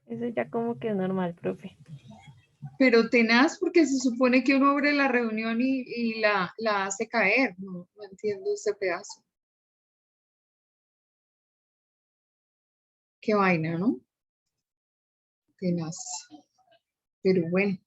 Eso ya como que es normal, profe. Pero tenaz, porque se supone que uno abre la reunión y la hace caer. No, no entiendo ese pedazo. Qué vaina, ¿no? Tenaz. Pero bueno.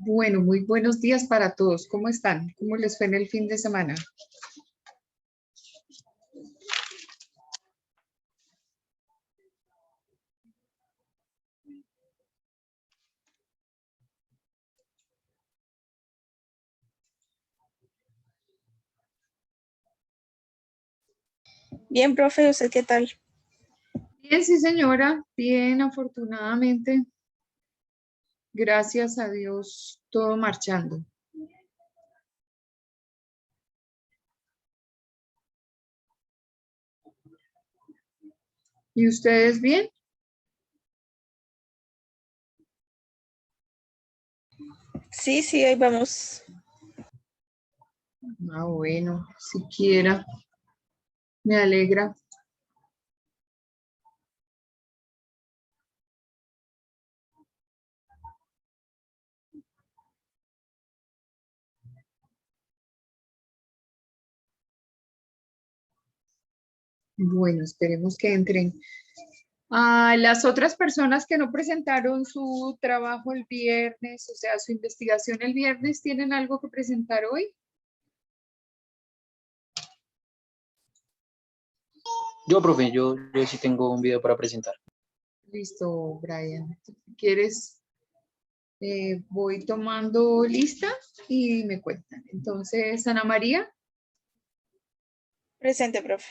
Bueno, muy buenos días para todos. ¿Cómo están? ¿Cómo les fue en el fin de semana? Bien, profe, ¿usted qué tal? Bien, sí, señora. Bien, afortunadamente. Gracias a Dios, todo marchando. ¿Y ustedes bien? Sí, ahí vamos. Ah, bueno, siquiera. Me alegra. Bueno, esperemos que entren. A las otras personas que no presentaron su trabajo el viernes, o sea, su investigación el viernes, ¿tienen algo que presentar hoy? Yo, profe, yo sí tengo un video para presentar. Listo, Brian. Si quieres, voy tomando lista y me cuentan. Entonces, Ana María, Presente, profe.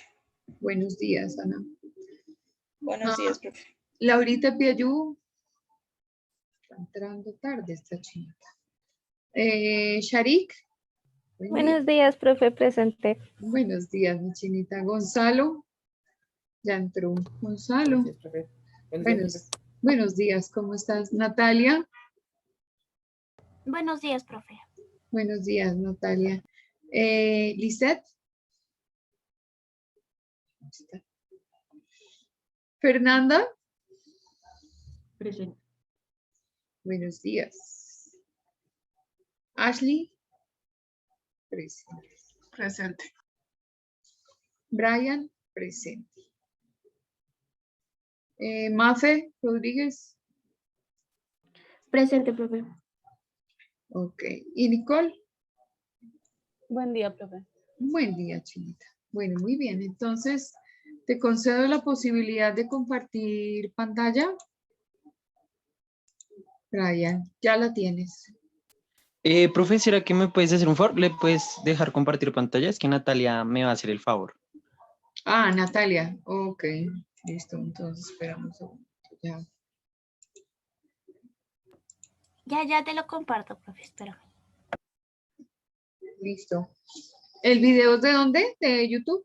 buenos días, Ana. Buenos días, profe. Laurita Piayú, está entrando tarde esta chinita. Sharik. Buenos días, profe, presente. Buenos días, mi chinita. Gonzalo, ya entró Gonzalo. Gracias, profe. Buenos días, ¿cómo estás? Natalia. Buenos días, profe. Buenos días, Natalia. Lisette. Fernanda. Presente. Buenos días. Ashley. Presente. Presente. Brian. Presente. Mafe Rodríguez. Presente, profe. Ok. ¿Y Nicole? Buen día, profe. Buen día, chinita. Bueno, muy bien. Entonces, te concedo la posibilidad de compartir pantalla. Brian, ya la tienes. Profe, ¿será que me puedes hacer un favor? ¿Le puedes dejar compartir pantalla? Es que Natalia me va a hacer el favor. Ah, Natalia. Ok. Listo. Entonces, esperamos un segundo. Ya. Ya te lo comparto, profe. Espera. Listo. ¿El video es de dónde? ¿De YouTube?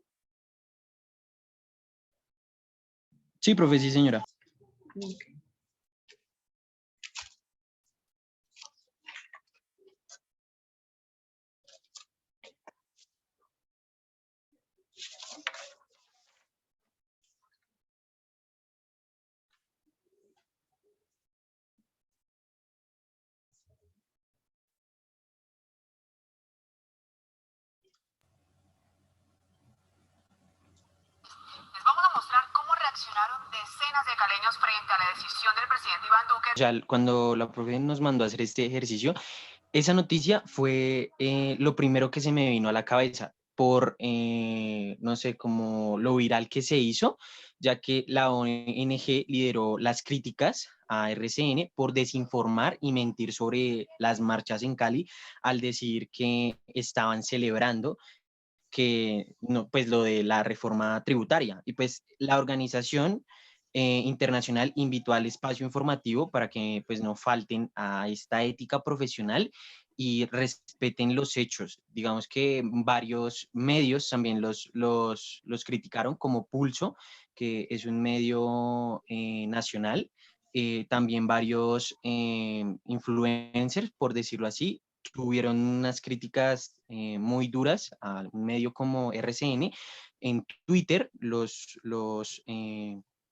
Sí, profe, sí, señora. Ok. Les vamos a mostrar cómo reaccionaron decenas de caleños frente a la decisión del presidente Iván Duque. O sea, cuando la profe nos mandó a hacer este ejercicio, esa noticia fue lo primero que se me vino a la cabeza por, no sé, como lo viral que se hizo, ya que la ONG lideró las críticas a RCN por desinformar y mentir sobre las marchas en Cali al decir que estaban celebrando que no, pues lo de la reforma tributaria. Y pues la organización Internacional invitó al espacio informativo para que pues no falten a esta ética profesional y respeten los hechos. Digamos que varios medios también los criticaron, como Pulso, que es un medio nacional. También varios influencers, por decirlo así, tuvieron unas críticas muy duras a un medio como RCN. En Twitter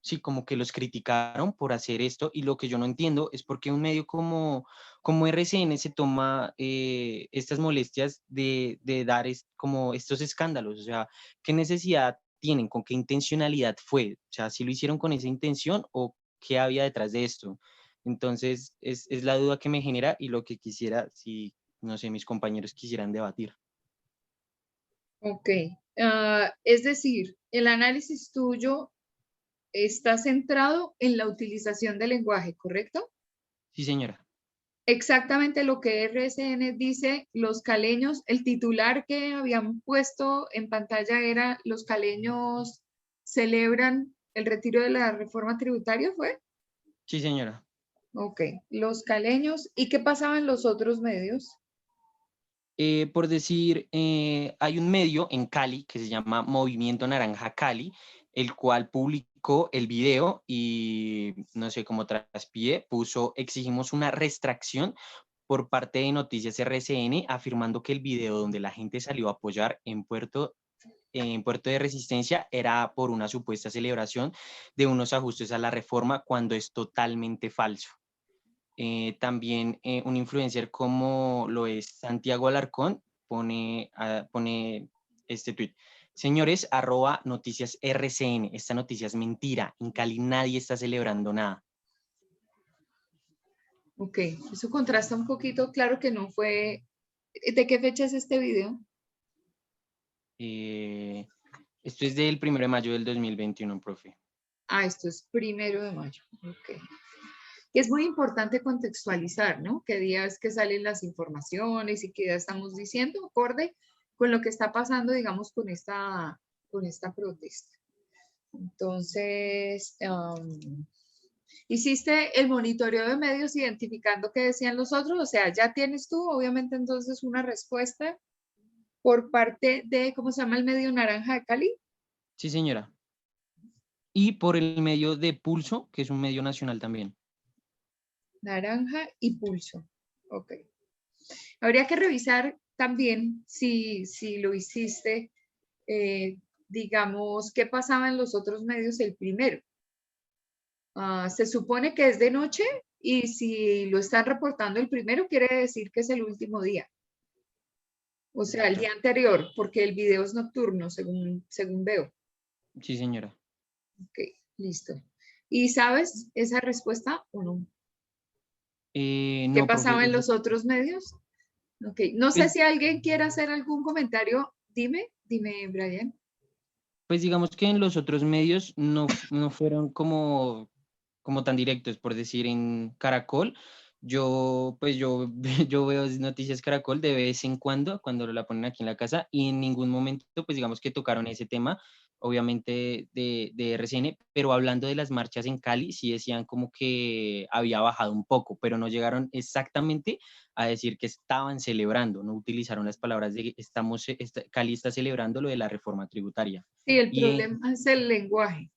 sí, como que los criticaron por hacer esto, y lo que yo no entiendo es por qué un medio como RCN se toma estas molestias de dar como estos escándalos. O sea, ¿qué necesidad tienen? ¿Con qué intencionalidad fue? O sea, ¿si lo hicieron con esa intención o qué había detrás de esto? Entonces, es la duda que me genera y lo que quisiera, si, no sé, mis compañeros quisieran debatir. Ok. Es decir, el análisis tuyo está centrado en la utilización del lenguaje, ¿correcto? Sí, señora. Exactamente lo que RCN dice, los caleños, el titular que habían puesto en pantalla era: los caleños celebran el retiro de la reforma tributaria, ¿fue? Sí, señora. Ok, los caleños. ¿Y qué pasaba en los otros medios? Por decir, hay un medio en Cali que se llama Movimiento Naranja Cali, el cual publicó el video y, no sé, como traspié, puso: exigimos una restricción por parte de Noticias RCN, afirmando que el video donde la gente salió a apoyar en Puerto de Resistencia era por una supuesta celebración de unos ajustes a la reforma, cuando es totalmente falso. También un influencer como lo es Santiago Alarcón pone este tweet: señores, @noticias RCN, esta noticia es mentira, en Cali nadie está celebrando nada. Ok, eso contrasta un poquito, claro que no fue. ¿De qué fecha es este video? Esto es del 1 de mayo del 2021, profe. Ah, esto es 1 de mayo. Ok. Es muy importante contextualizar, ¿no? ¿Qué día es que salen las informaciones y qué día estamos diciendo, acorde con lo que está pasando, digamos, con esta protesta? Entonces, hiciste el monitoreo de medios identificando qué decían los otros, o sea, ya tienes tú, obviamente, entonces una respuesta por parte de, ¿cómo se llama el medio Naranja de Cali? Sí, señora. Y por el medio de Pulso, que es un medio nacional también. Naranja y Pulso. Ok. Habría que revisar también si lo hiciste, digamos, qué pasaba en los otros medios el primero. Se supone que es de noche y si lo están reportando el primero, quiere decir que es el último día. O sea, el día anterior, porque el video es nocturno, según veo. Sí, señora. Ok, listo. ¿Y sabes esa respuesta o no? ¿Qué No, pasaba profe, en los otros medios? Ok, no sé pues, si alguien quiere hacer algún comentario. Dime, Brian. pues digamos que en los otros medios no fueron como tan directos. Por decir, en Caracol, yo veo Noticias Caracol de vez en cuando la ponen aquí en la casa, y en ningún momento, pues digamos que tocaron ese tema, obviamente de RCN, pero hablando de las marchas en Cali, sí decían como que había bajado un poco, pero no llegaron exactamente a decir que estaban celebrando, no utilizaron las palabras de Cali está celebrando lo de la reforma tributaria. Sí, el Y problema es el lenguaje.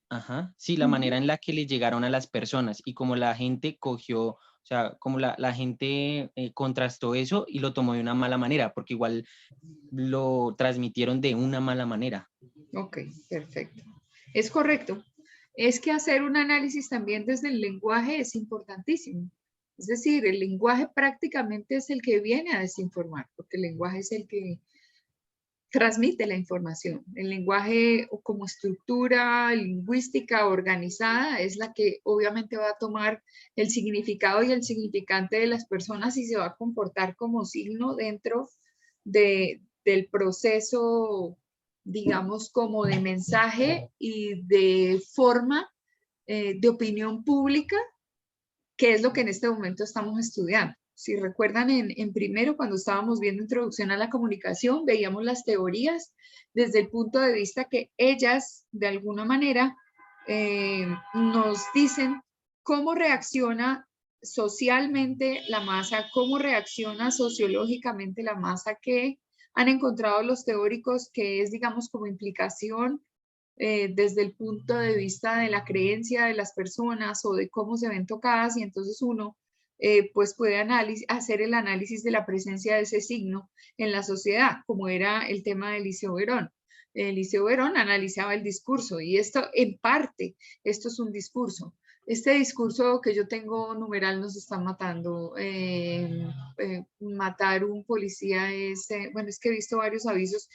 ajá, sí, la manera en la que le llegaron a las personas, y como la gente cogió, o sea, como la gente contrastó eso y lo tomó de una mala manera, porque igual lo transmitieron de una mala manera. Ok, perfecto. Es correcto. Es que hacer un análisis también desde el lenguaje es importantísimo. Es decir, el lenguaje prácticamente es el que viene a desinformar, porque el lenguaje es el que transmite la información. El lenguaje como estructura lingüística organizada es la que obviamente va a tomar el significado y el significante de las personas y se va a comportar como signo dentro del proceso, digamos, como de mensaje y de forma de opinión pública, que es lo que en este momento estamos estudiando. Si recuerdan, en primero, cuando estábamos viendo Introducción a la Comunicación, veíamos las teorías desde el punto de vista que ellas, de alguna manera, nos dicen cómo reacciona socialmente la masa, cómo reacciona sociológicamente la masa, que han encontrado los teóricos que es, digamos, como implicación desde el punto de vista de la creencia de las personas o de cómo se ven tocadas, y entonces uno pues puede hacer el análisis de la presencia de ese signo en la sociedad, como era el tema de Liceo Verón. Liceo Verón analizaba el discurso, y esto en parte, esto es un discurso. Este discurso que yo tengo numeral, nos están matando. Matar un policía es, bueno, es que he visto varios avisos.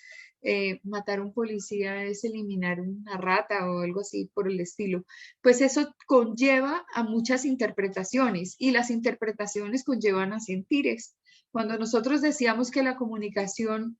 Matar un policía es eliminar una rata o algo así por el estilo. Pues eso conlleva a muchas interpretaciones, y las interpretaciones conllevan a sentires. Cuando nosotros decíamos que la comunicación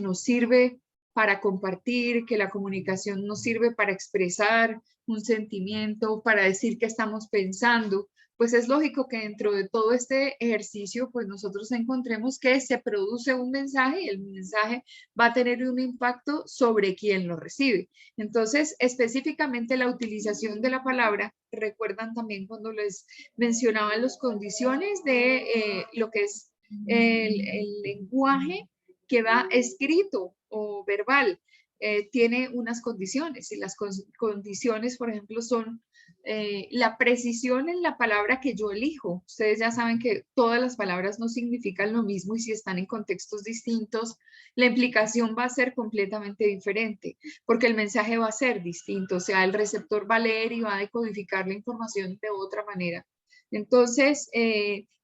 nos sirve para compartir, que la comunicación nos sirve para expresar un sentimiento, para decir qué estamos pensando, pues es lógico que dentro de todo este ejercicio, pues nosotros encontremos que se produce un mensaje, y el mensaje va a tener un impacto sobre quien lo recibe. Entonces, específicamente la utilización de la palabra, recuerdan también cuando les mencionaba las condiciones de lo que es el lenguaje que va escrito o verbal, tiene unas condiciones, y las condiciones, por ejemplo, son la precisión en la palabra que yo elijo. Ustedes ya saben que todas las palabras no significan lo mismo, y si están en contextos distintos, la implicación va a ser completamente diferente, porque el mensaje va a ser distinto, o sea, el receptor va a leer y va a decodificar la información de otra manera. Entonces,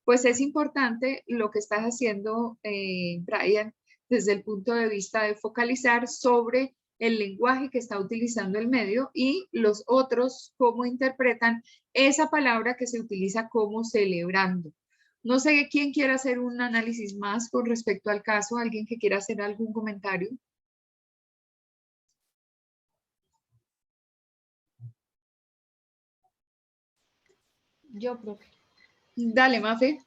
pues es importante lo que estás haciendo, Brian, desde el punto de vista de focalizar sobre el lenguaje que está utilizando el medio, y los otros cómo interpretan esa palabra que se utiliza como celebrando. No sé quién quiera hacer un análisis más con respecto al caso, alguien que quiera hacer algún comentario. Yo, profe. Dale, Mafe.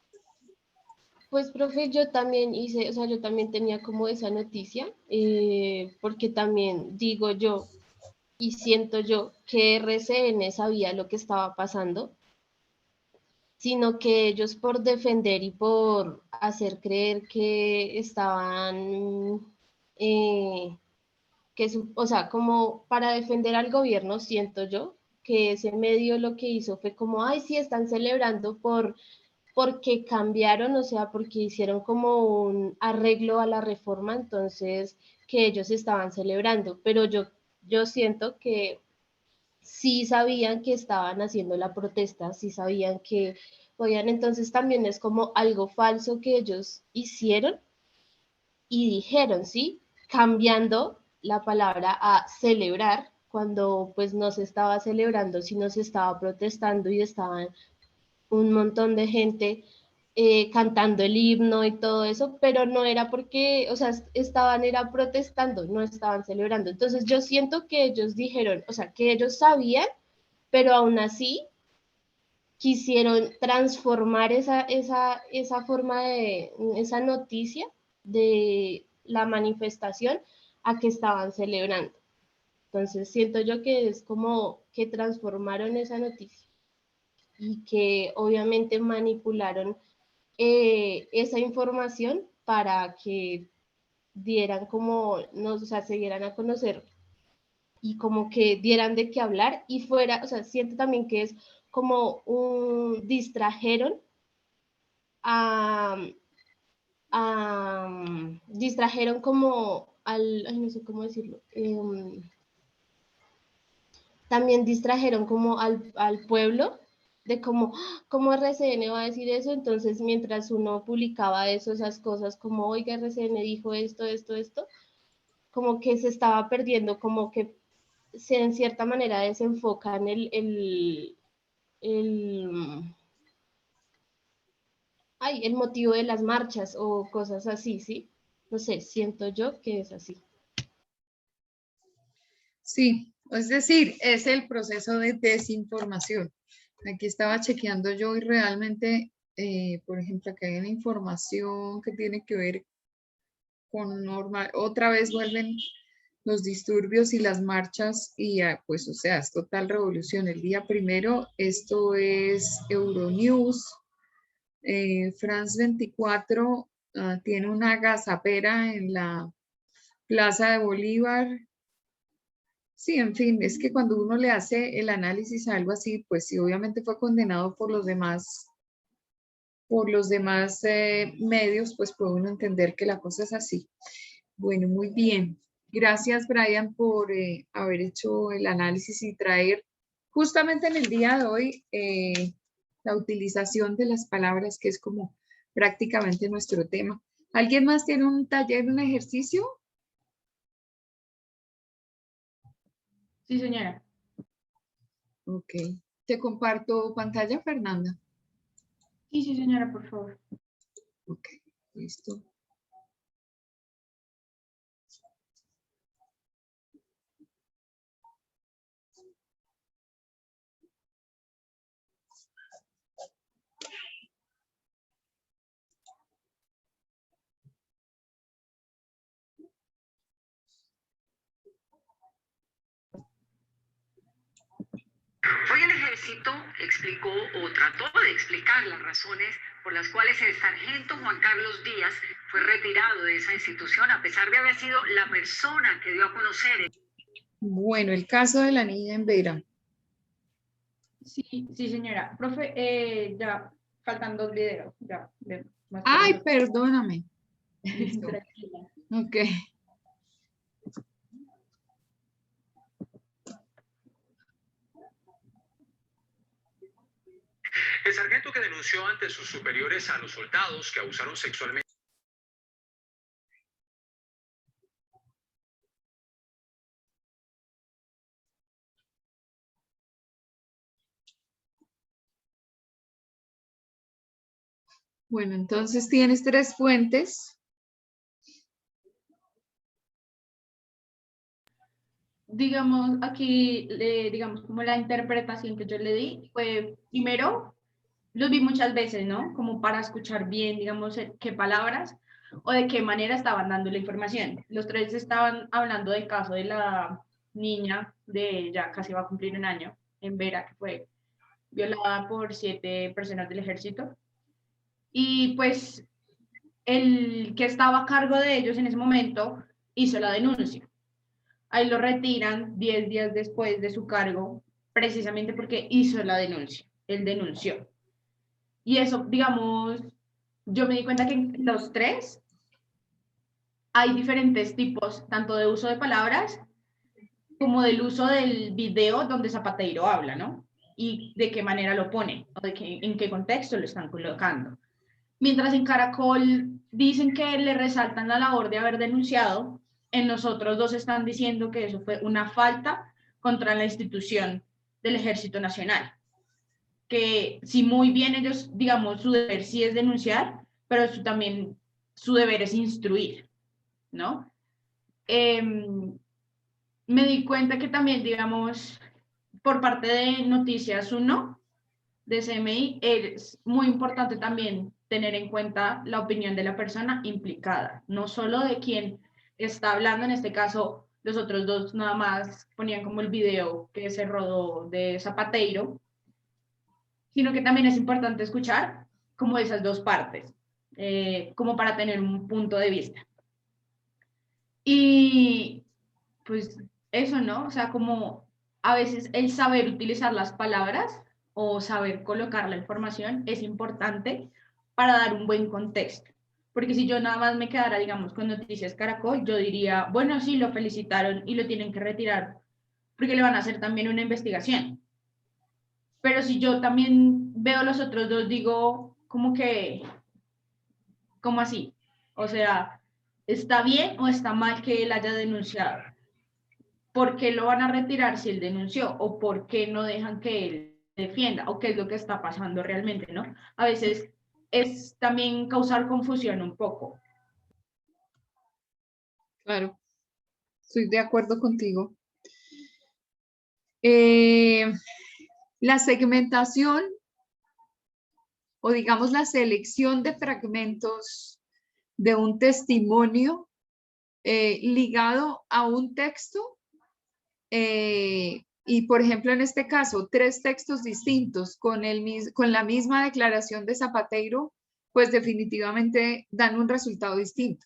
Pues, profe, yo también hice, o sea, yo también tenía como esa noticia, porque también digo yo y siento yo que RCN sabía lo que estaba pasando, sino que ellos, por defender y por hacer creer que estaban, o sea, como para defender al gobierno, siento yo que ese medio lo que hizo fue como, ay, sí, están celebrando porque cambiaron, o sea, porque hicieron como un arreglo a la reforma, entonces que ellos estaban celebrando, pero yo siento que sí sabían que estaban haciendo la protesta, sí sabían que podían, entonces también es como algo falso que ellos hicieron y dijeron, ¿sí? Cambiando la palabra a celebrar, cuando pues no se estaba celebrando, sino se estaba protestando, y estaban un montón de gente cantando el himno y todo eso, pero no era porque, o sea, era protestando, no estaban celebrando. Entonces yo siento que ellos dijeron, o sea, que ellos sabían, pero aún así quisieron transformar esa forma de, esa noticia de la manifestación a que estaban celebrando. Entonces siento yo que es como que transformaron esa noticia y que obviamente manipularon esa información para que dieran como, no, o sea, se dieran a conocer y como que dieran de qué hablar y fuera, o sea, siento también que es como un distrajeron a, distrajeron como al, ay, no sé cómo decirlo, también distrajeron como al pueblo de cómo RCN va a decir eso, entonces mientras uno publicaba eso, esas cosas como, oiga, RCN dijo esto, como que se estaba perdiendo, como que se en cierta manera desenfocan el motivo de las marchas o cosas así, ¿sí? No sé, siento yo que es así. Sí, es decir, es el proceso de desinformación. Aquí estaba chequeando yo, y realmente, por ejemplo, aquí hay una información que tiene que ver con normal. Otra vez vuelven los disturbios y las marchas y pues o sea, es total revolución. El día primero, esto es Euronews, France 24 tiene una agazapera en la Plaza de Bolívar. Sí, en fin, es que cuando uno le hace el análisis a algo así, pues sí, obviamente fue condenado por los demás medios, pues puede uno entender que la cosa es así. Bueno, muy bien. Gracias, Brian, por haber hecho el análisis y traer justamente en el día de hoy la utilización de las palabras, que es como prácticamente nuestro tema. ¿Alguien más tiene un taller, un ejercicio? Sí, señora. Ok. Te comparto pantalla, Fernanda. Sí, sí, señora, por favor. Ok, listo. Hoy el ejército explicó o trató de explicar las razones por las cuales el sargento Juan Carlos Díaz fue retirado de esa institución a pesar de haber sido la persona que dio a conocer. Bueno, el caso de la niña en Vera. Sí, sí, señora. Profe, ya faltan 2 videos. Ya. Ay, perdóname. Listo. Tranquila. Ok. El sargento que denunció ante sus superiores a los soldados que abusaron sexualmente. Bueno, entonces tienes 3 fuentes. Digamos, aquí, digamos, como la interpretación que yo le di fue, primero, los vi muchas veces, ¿no? Como para escuchar bien, digamos, qué palabras o de qué manera estaban dando la información. Los 3 estaban hablando del caso de la niña de ya casi va a cumplir 1 año en Vera, que fue violada por 7 personas del ejército. Y pues el que estaba a cargo de ellos en ese momento hizo la denuncia. Ahí lo retiran 10 días después de su cargo, precisamente porque hizo la denuncia, él denunció. Y eso, digamos, yo me di cuenta que en los 3 hay diferentes tipos, tanto de uso de palabras como del uso del video donde Zapateiro habla, ¿no? Y de qué manera lo pone, o en qué contexto lo están colocando. Mientras en Caracol dicen que le resaltan la labor de haber denunciado, en los otros 2 están diciendo que eso fue una falta contra la institución del Ejército Nacional. Que si muy bien ellos, digamos, su deber sí es denunciar, pero también su deber es instruir, ¿no? Me di cuenta que también, digamos, por parte de Noticias 1, de CMI, es muy importante también tener en cuenta la opinión de la persona implicada, no solo de quien está hablando, en este caso los otros 2 nada más ponían como el video que se rodó de Zapateiro, sino que también es importante escuchar como esas 2 partes, como para tener un punto de vista. Y pues eso, ¿no? O sea, como a veces el saber utilizar las palabras o saber colocar la información es importante para dar un buen contexto. Porque si yo nada más me quedara, digamos, con Noticias Caracol, yo diría, bueno, sí, lo felicitaron y lo tienen que retirar, porque le van a hacer también una investigación. Pero si yo también veo los otros 2, digo, como que, ¿cómo así? O sea, ¿está bien o está mal que él haya denunciado? ¿Por qué lo van a retirar si él denunció? ¿O por qué no dejan que él defienda? ¿O qué es lo que está pasando realmente, no? A veces es también causar confusión un poco. Claro, estoy de acuerdo contigo. La segmentación o digamos la selección de fragmentos de un testimonio ligado a un texto y, por ejemplo, en este caso, 3 textos distintos con la misma declaración de Zapateiro, pues definitivamente dan un resultado distinto.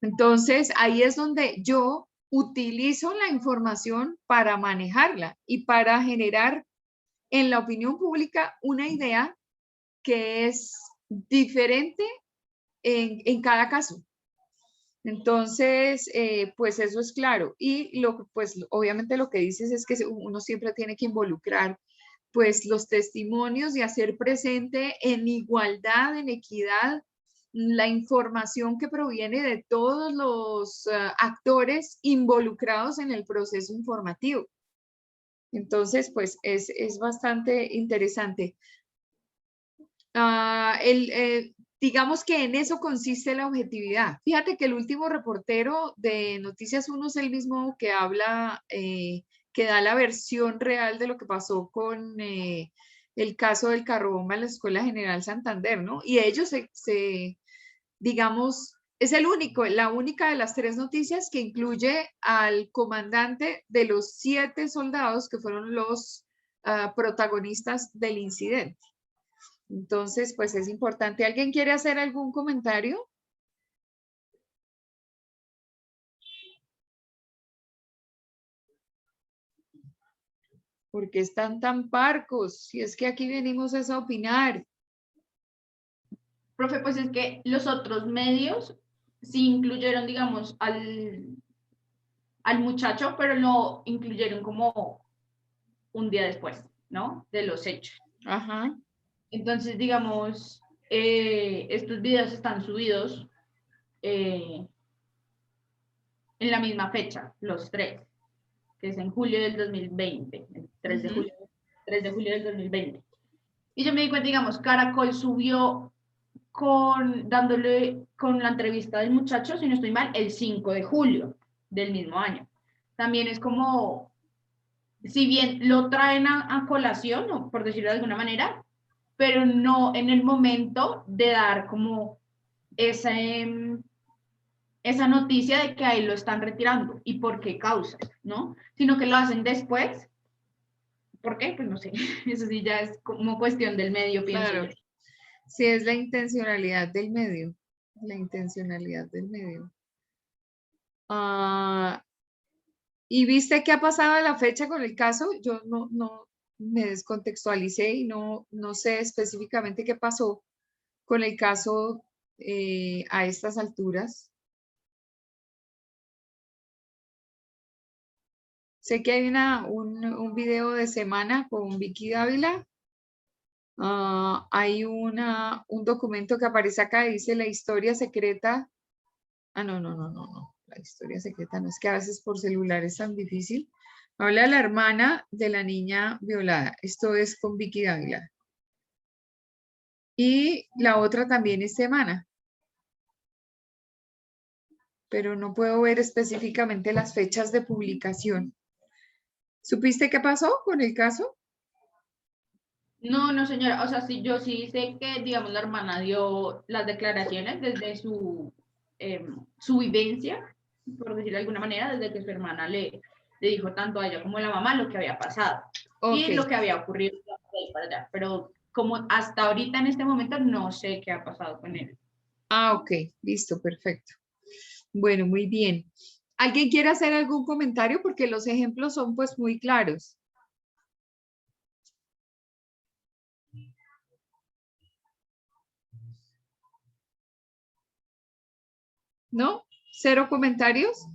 Entonces, ahí es donde yo utilizo la información para manejarla y para generar en la opinión pública una idea que es diferente en cada caso. Entonces, pues eso es claro. Y pues obviamente lo que dices es que uno siempre tiene que involucrar pues los testimonios y hacer presente en igualdad, en equidad, la información que proviene de todos los actores involucrados en el proceso informativo. Entonces, pues es bastante interesante. Digamos que en eso consiste la objetividad. Fíjate que el último reportero de Noticias 1 es el mismo que habla, que da la versión real de lo que pasó con el caso del carro-bomba en la Escuela General Santander, ¿no? Y ellos digamos, es la única de las 3 noticias que incluye al comandante de los 7 soldados que fueron los protagonistas del incidente. Entonces, pues es importante. ¿Alguien quiere hacer algún comentario? ¿Por qué están tan parcos? Si es que aquí venimos a opinar. Profe, pues es que los otros medios sí incluyeron, digamos, al muchacho, pero lo incluyeron como un día después, ¿no? De los hechos. Ajá. Entonces, digamos, estos videos están subidos en la misma fecha, los 3, que es en julio del 2020, el 3 de julio, 3 de julio del 2020. Y yo me di cuenta, digamos, Caracol subió dándole con la entrevista del muchacho, si no estoy mal, el 5 de julio del mismo año. También es como, si bien lo traen a colación, o por decirlo de alguna manera, pero no en el momento de dar como esa noticia de que ahí lo están retirando y por qué causas, ¿no? Sino que lo hacen después. ¿Por qué? Pues no sé. Eso sí ya es como cuestión del medio, pienso yo. Sí, es la intencionalidad del medio. La intencionalidad del medio. ¿Y viste qué ha pasado a la fecha con el caso? Yo no me descontextualicé y no sé específicamente qué pasó con el caso a estas alturas. Sé que hay un video de semana con Vicky Dávila. Hay un documento que aparece acá y dice la historia secreta. No. La historia secreta no, es que a veces por celular es tan difícil. Habla de la hermana de la niña violada. Esto es con Vicky Dávila. Y la otra también es semana. Pero no puedo ver específicamente las fechas de publicación. ¿Supiste qué pasó con el caso? No, señora, o sea, sí, yo sí sé que, digamos, la hermana dio las declaraciones desde su vivencia, por decirlo de alguna manera, desde que su hermana le dijo tanto a ella como a la mamá lo que había pasado y lo que había ocurrido para allá. Pero como hasta ahorita en este momento no sé qué ha pasado con él. Ok, listo, perfecto. Bueno, muy bien. ¿Alguien quiere hacer algún comentario? Porque los ejemplos son pues muy claros. ¿No? ¿Cero comentarios?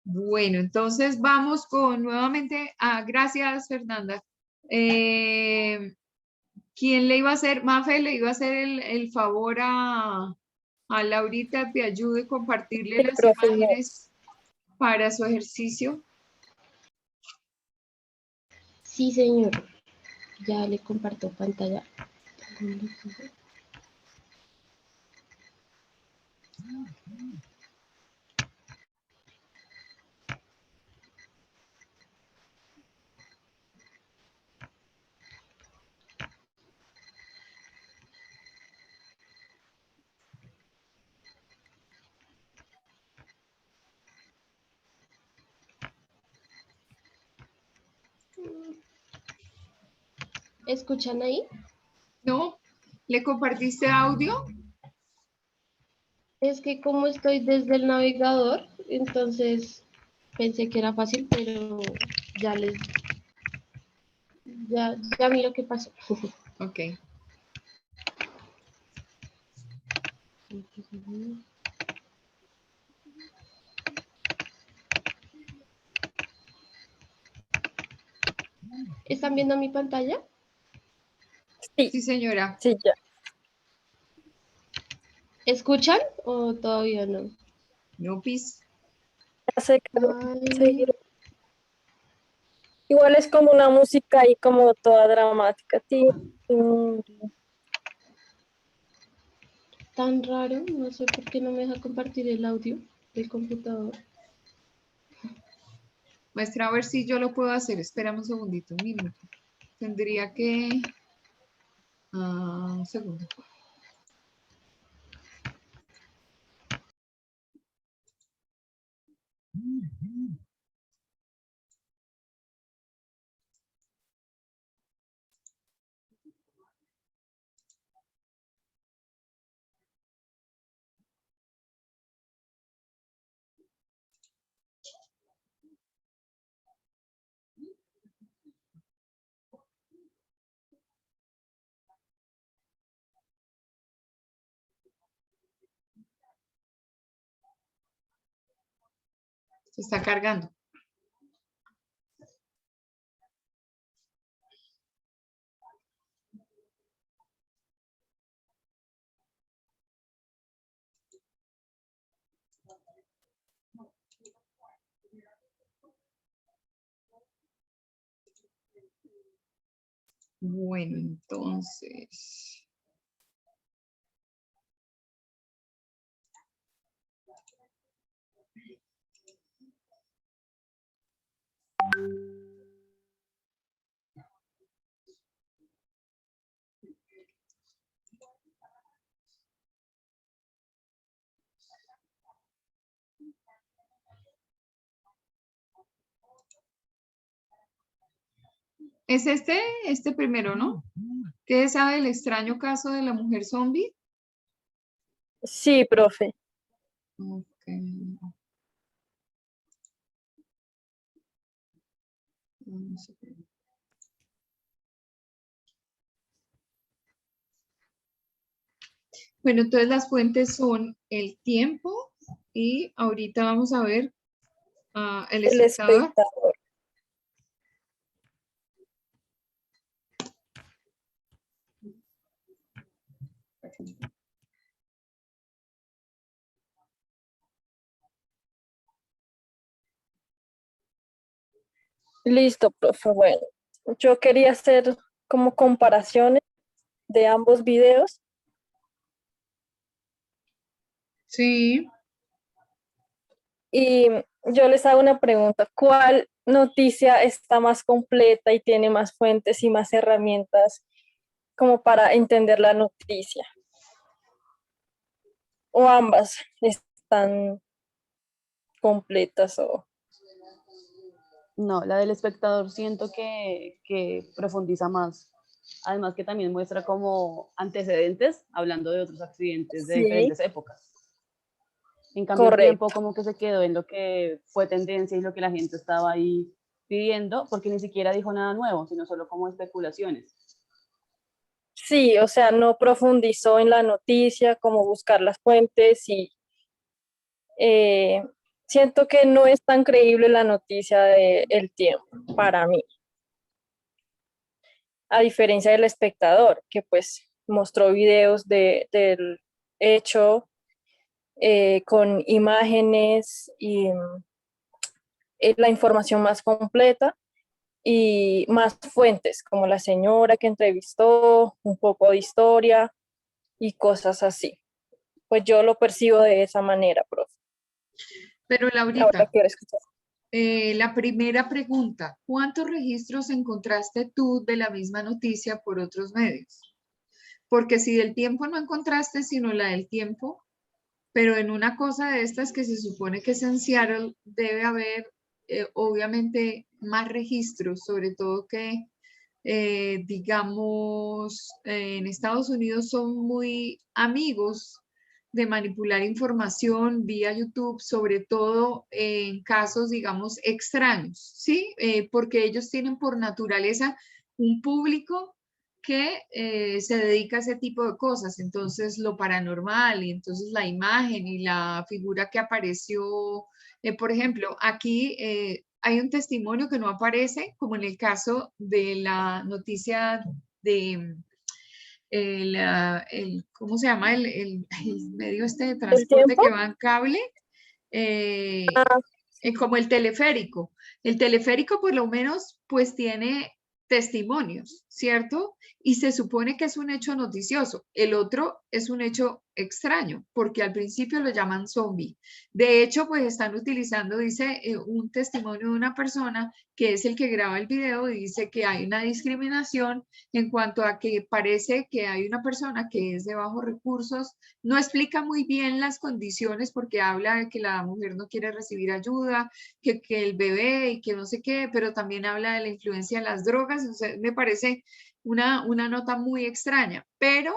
Bueno, entonces vamos con nuevamente gracias, Fernanda. ¿Quién le iba a hacer? Mafe le iba a hacer el favor a Laurita, te ayude a compartirle las imágenes para su ejercicio. Sí, señor. Ya le comparto pantalla. ¿Escuchan ahí? ¿No? ¿Le compartiste audio? Es que como estoy desde el navegador, entonces pensé que era fácil, pero ya ya miro qué pasó. Ok. ¿Están viendo mi pantalla? Sí, señora. Sí, ya. ¿Escuchan o todavía no? No, pis. Ya sé que Ay, igual es como una música ahí como toda dramática. Sí. tan raro, no sé por qué no me deja compartir el audio del computador. Muestra a ver si yo lo puedo hacer. Espérame un segundito, un minuto. Tendría que... un segundo. Se está cargando. Bueno, entonces... Es este primero, ¿no? ¿Qué sabe del extraño caso de la mujer zombie? Sí, profe. Ok. Vamos a ver. Bueno, entonces las fuentes son El Tiempo y ahorita vamos a ver El El Espectador. espectador. Listo, profe. Bueno, yo quería hacer como comparaciones de ambos videos. Sí. Y yo les hago una pregunta, ¿cuál noticia está más completa y tiene más fuentes y más herramientas como para entender la noticia? ¿O ambas están completas? No, la del espectador siento que profundiza más. Además que también muestra como antecedentes, hablando de otros accidentes de Sí, diferentes épocas. En cambio, el tiempo correcto. como que se quedó en lo que fue tendencia y lo que la gente estaba ahí pidiendo, porque ni siquiera dijo nada nuevo, sino solo como especulaciones. Sí, o sea, no profundizó en la noticia, cómo buscar las fuentes y eh, siento que no es tan creíble la noticia de El Tiempo para mí, a diferencia del espectador, que pues mostró videos del hecho con imágenes y la información más completa y más fuentes, como la señora que entrevistó, un poco de historia y cosas así. Pues yo lo percibo de esa manera, profe. Pero Ahora Laurita, quiero escuchar. la primera pregunta, ¿cuántos registros encontraste tú de la misma noticia por otros medios? Porque si del Tiempo no encontraste sino la del Tiempo, pero en una cosa de estas que se supone que es en Seattle, debe haber obviamente más registros, sobre todo que digamos, en Estados Unidos son muy amigos de manipular información vía YouTube, sobre todo en casos, digamos, extraños, ¿sí? Porque ellos tienen por naturaleza un público que se dedica a ese tipo de cosas, entonces lo paranormal y entonces la imagen y la figura que apareció, por ejemplo, aquí hay un testimonio que no aparece, como en el caso de la noticia de ¿cómo se llama? El medio este de transporte tiempo? que va en cable, como el teleférico. El teleférico por lo menos pues tiene testimonios, ¿cierto? Y se supone que es un hecho noticioso. El otro es un hecho extraño, porque al principio lo llaman zombie. De hecho, pues están utilizando, dice, un testimonio de una persona que es el que graba el video y dice que hay una discriminación en cuanto a que parece que hay una persona que es de bajos recursos. No explica muy bien las condiciones porque habla de que la mujer no quiere recibir ayuda, que el bebé y que no sé qué, pero también habla de la influencia de las drogas. O sea, me parece una nota muy extraña, pero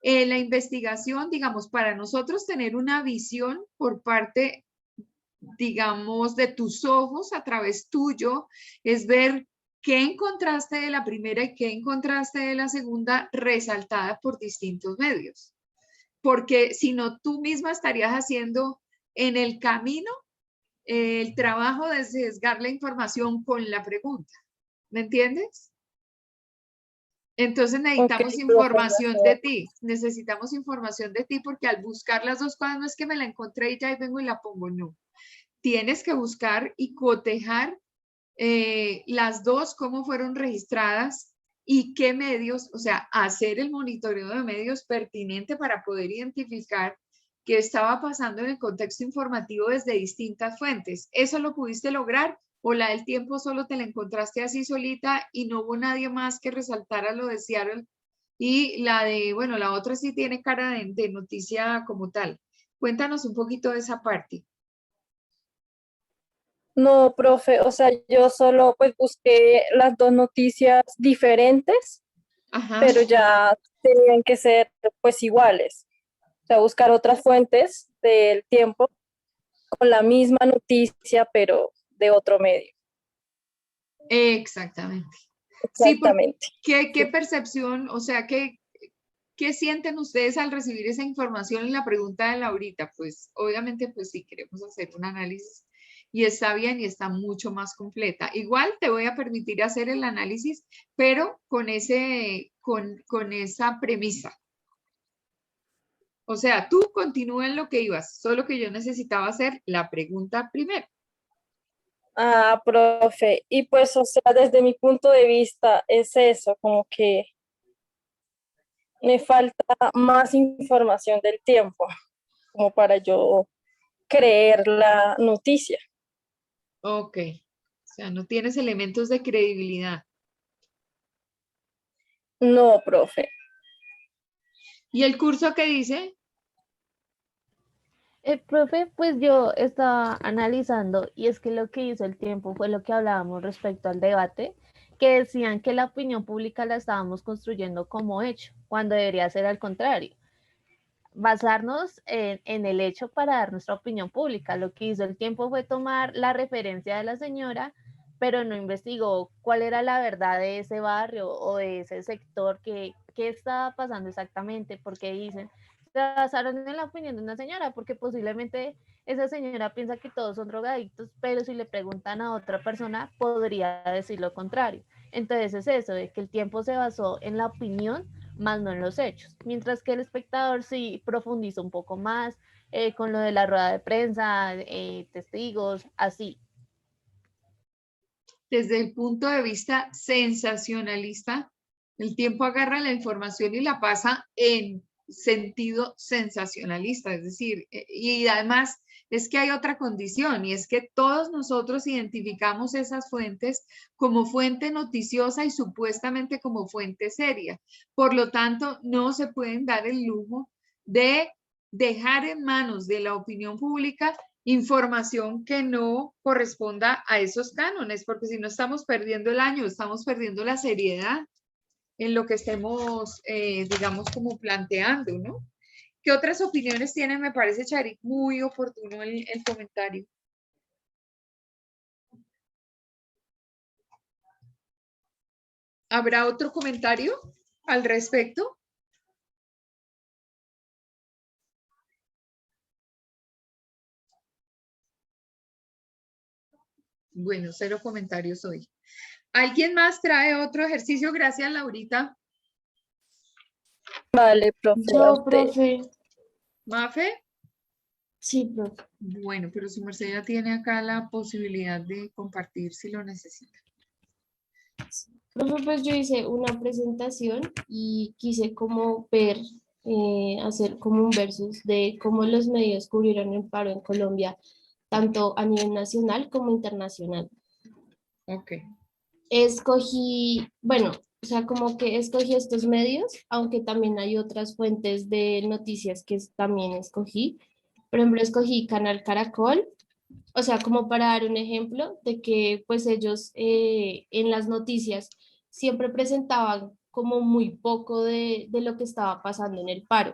la investigación, digamos, para nosotros tener una visión por parte, digamos, de tus ojos a través tuyo, es ver qué encontraste de la primera y qué encontraste de la segunda resaltada por distintos medios. Porque si no, tú misma estarías haciendo en el camino el trabajo de sesgar la información con la pregunta. ¿Me entiendes? Entonces necesitamos información de ti, necesitamos información de ti porque al buscar las dos cosas no es que me la encontré y ya vengo y la pongo, no. Tienes que buscar y cotejar las dos, cómo fueron registradas y qué medios, o sea, hacer el monitoreo de medios pertinente para poder identificar qué estaba pasando en el contexto informativo desde distintas fuentes. ¿Eso lo pudiste lograr? ¿O la del tiempo solo te la encontraste así solita y no hubo nadie más que resaltara lo de Seattle? Y la de, bueno, la otra sí tiene cara de noticia como tal. Cuéntanos un poquito de esa parte. No, profe, o sea, yo solo pues busqué las dos noticias diferentes, Ajá. pero ya tenían que ser pues iguales. O sea, buscar otras fuentes del tiempo con la misma noticia, pero de otro medio. Exactamente. Exactamente. Sí, ¿qué percepción, o sea, qué sienten ustedes al recibir esa información en la pregunta de Laurita? Pues obviamente, pues sí, queremos hacer un análisis y está bien y está mucho más completa. Igual te voy a permitir hacer el análisis, pero con esa premisa. O sea, tú continúa en lo que ibas, solo que yo necesitaba hacer la pregunta primero. Ah, profe, y pues, o sea, desde mi punto de vista es eso, como que me falta más información del tiempo, como para yo creer la noticia. Ok, o sea, no tienes elementos de credibilidad. No, profe. ¿Y el curso qué dice? Profe, pues yo estaba analizando y es que lo que hizo el tiempo fue lo que hablábamos respecto al debate, que decían que la opinión pública la estábamos construyendo como hecho, cuando debería ser al contrario. Basarnos en el hecho para dar nuestra opinión pública. Lo que hizo el tiempo fue tomar la referencia de la señora, pero no investigó cuál era la verdad de ese barrio o de ese sector, qué estaba pasando exactamente, porque dicen, se basaron en la opinión de una señora, porque posiblemente esa señora piensa que todos son drogadictos, pero si le preguntan a otra persona, podría decir lo contrario. Entonces es eso, de que el tiempo se basó en la opinión, más no en los hechos, mientras que el espectador sí profundiza un poco más con lo de la rueda de prensa, testigos, así. Desde el punto de vista sensacionalista, el tiempo agarra la información y la pasa en sentido sensacionalista, es decir, y además es que hay otra condición y es que todos nosotros identificamos esas fuentes como fuente noticiosa y supuestamente como fuente seria. Por lo tanto, no se pueden dar el lujo de dejar en manos de la opinión pública información que no corresponda a esos cánones, porque si no estamos perdiendo el año, estamos perdiendo la seriedad en lo que estemos, digamos, como planteando, ¿no? ¿Qué otras opiniones tienen? Me parece, Charik, muy oportuno el comentario. ¿Habrá otro comentario al respecto? Bueno, 0 comentarios hoy. ¿Alguien más trae otro ejercicio? Gracias, Laurita. Vale, profe. a Yo, usted. profe. ¿Mafe? Sí, profe. Bueno, pero su merced ya tiene acá la posibilidad de compartir si lo necesita. Profe, pues yo hice una presentación y quise como ver, hacer como un versus de cómo los medios cubrieron el paro en Colombia, tanto a nivel nacional como internacional. Ok. Escogí, bueno, o sea, como que escogí estos medios, aunque también hay otras fuentes de noticias que también escogí. Por ejemplo, escogí Canal Caracol, o sea, como para dar un ejemplo de que pues ellos en las noticias siempre presentaban como muy poco de lo que estaba pasando en el paro,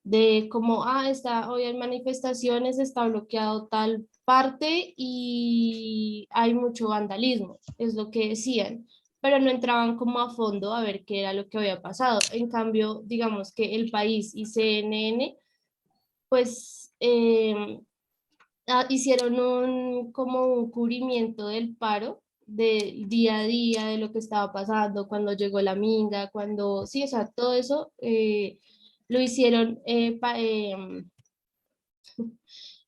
de como, hoy hay manifestaciones, está bloqueado tal parte y hay mucho vandalismo, es lo que decían, pero no entraban como a fondo a ver qué era lo que había pasado. En cambio, digamos que El País y CNN, pues hicieron como un cubrimiento del paro del día a día, de lo que estaba pasando, cuando llegó la minga, cuando, sí, o sea, todo eso lo hicieron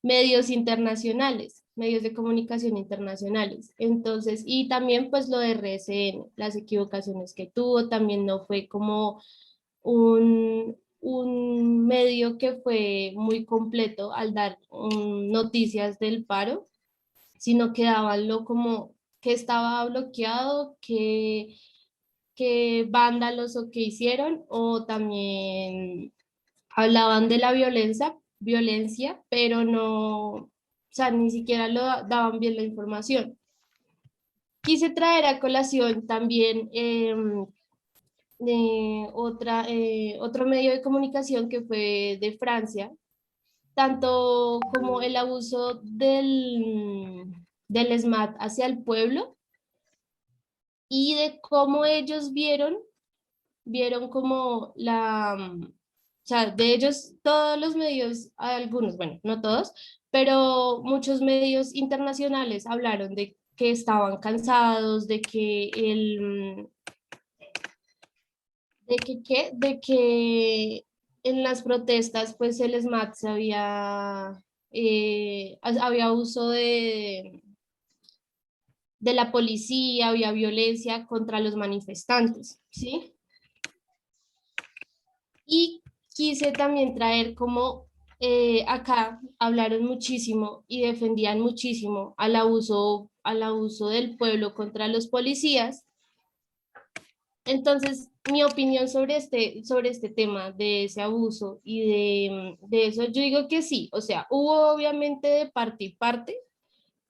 medios internacionales, medios de comunicación internacionales. Entonces, y también pues lo de RCN, las equivocaciones que tuvo, también no fue como un medio que fue muy completo al dar noticias del paro, sino que daban lo como que estaba bloqueado, que vándalos o que hicieron, o también hablaban de la violencia, pero no, o sea, ni siquiera lo daban bien la información. Quise traer a colación también otro medio de comunicación que fue de Francia, tanto como el abuso del SMAT hacia el pueblo y de cómo ellos vieron como o sea, de ellos todos los medios, algunos, bueno, no todos, pero muchos medios internacionales hablaron de que estaban cansados, de que en las protestas pues el SMAT había uso de la policía, había violencia contra los manifestantes, ¿sí? Y quise también traer como acá hablaron muchísimo y defendían muchísimo al abuso del pueblo contra los policías. Entonces, mi opinión sobre este tema de ese abuso y de eso, yo digo que sí, o sea, hubo obviamente de parte y parte,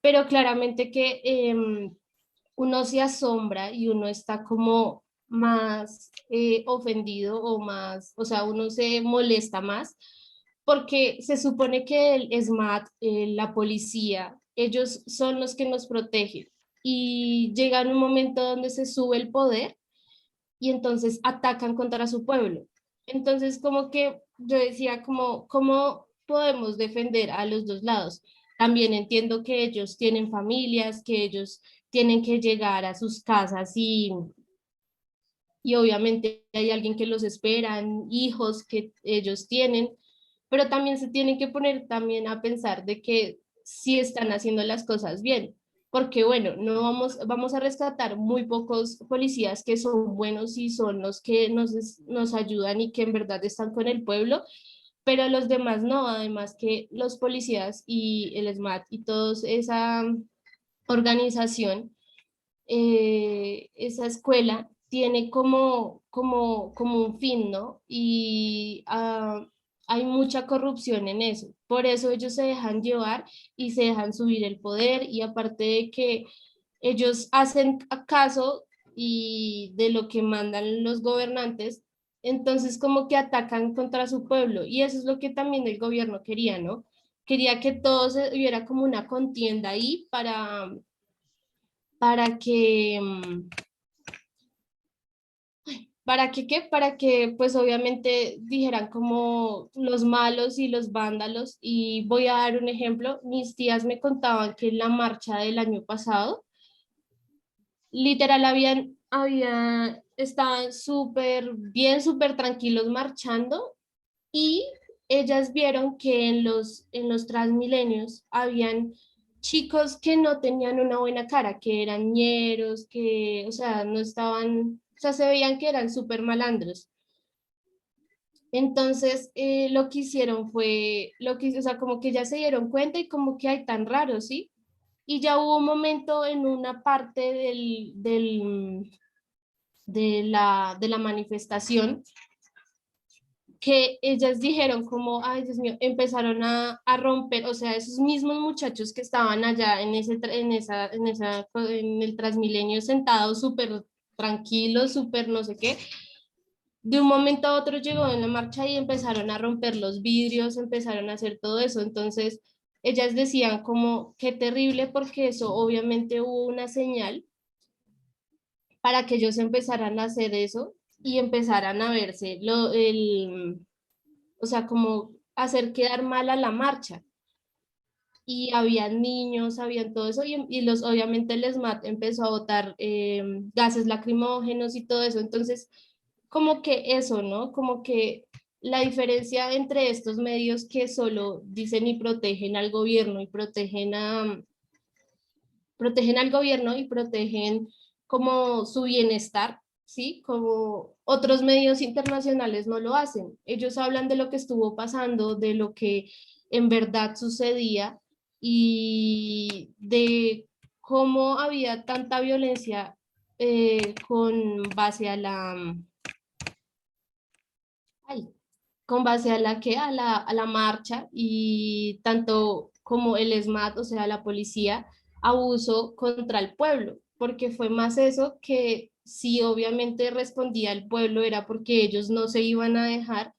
pero claramente que uno se asombra y uno está como más ofendido o más, o sea, uno se molesta más porque se supone que el SMAT, la policía, ellos son los que nos protegen y llega un momento donde se sube el poder y entonces atacan contra su pueblo. Entonces, como que yo decía, ¿cómo podemos defender a los dos lados? También entiendo que ellos tienen familias, que ellos tienen que llegar a sus casas y obviamente hay alguien que los espera, hijos que ellos tienen, pero también se tienen que poner también a pensar de que sí están haciendo las cosas bien, porque bueno, no vamos a rescatar muy pocos policías que son buenos y son los que nos ayudan y que en verdad están con el pueblo, pero los demás no, además que los policías y el SMAT y toda esa organización, esa escuela tiene como un fin, ¿no? Y hay mucha corrupción en eso. Por eso ellos se dejan llevar y se dejan subir el poder, y aparte de que ellos hacen caso y de lo que mandan los gobernantes, entonces como que atacan contra su pueblo, y eso es lo que también el gobierno quería, ¿no? Quería que todo se hubiera como una contienda ahí para que, ¿para que qué? Para que pues obviamente dijeran como los malos y los vándalos. Y voy a dar un ejemplo. Mis tías me contaban que en la marcha del año pasado, literal estaban súper bien, súper tranquilos marchando, y ellas vieron que en los Transmilenios habían chicos que no tenían una buena cara, que eran ñeros, que, o sea, no estaban, o sea, se veían que eran súper malandros. Entonces, lo que hicieron fue, o sea, como que ya se dieron cuenta y como que hay tan raro, ¿sí? Y ya hubo un momento en una parte de la manifestación que ellas dijeron como, ay Dios mío, empezaron a romper, o sea, esos mismos muchachos que estaban allá en el Transmilenio sentados súper tranquilos, súper no sé qué, de un momento a otro llegó en la marcha y empezaron a romper los vidrios, empezaron a hacer todo eso. Entonces ellas decían como, qué terrible, porque eso obviamente hubo una señal para que ellos empezaran a hacer eso y empezaran a verse o sea, como hacer quedar mal a la marcha. Y habían niños, habían todo eso, y obviamente el SMAT empezó a botar gases lacrimógenos y todo eso. Entonces, como que eso, ¿no? Como que la diferencia entre estos medios que solo dicen y protegen al gobierno y protegen al gobierno y protegen como su bienestar, ¿sí? Como otros medios internacionales no lo hacen. Ellos hablan de lo que estuvo pasando, de lo que en verdad sucedía, y de cómo había tanta violencia con base a ay, con base a la que a la marcha, y tanto como el SMAT, o sea, la policía, abuso contra el pueblo, porque fue más eso, que si obviamente respondía el pueblo era porque ellos no se iban a dejar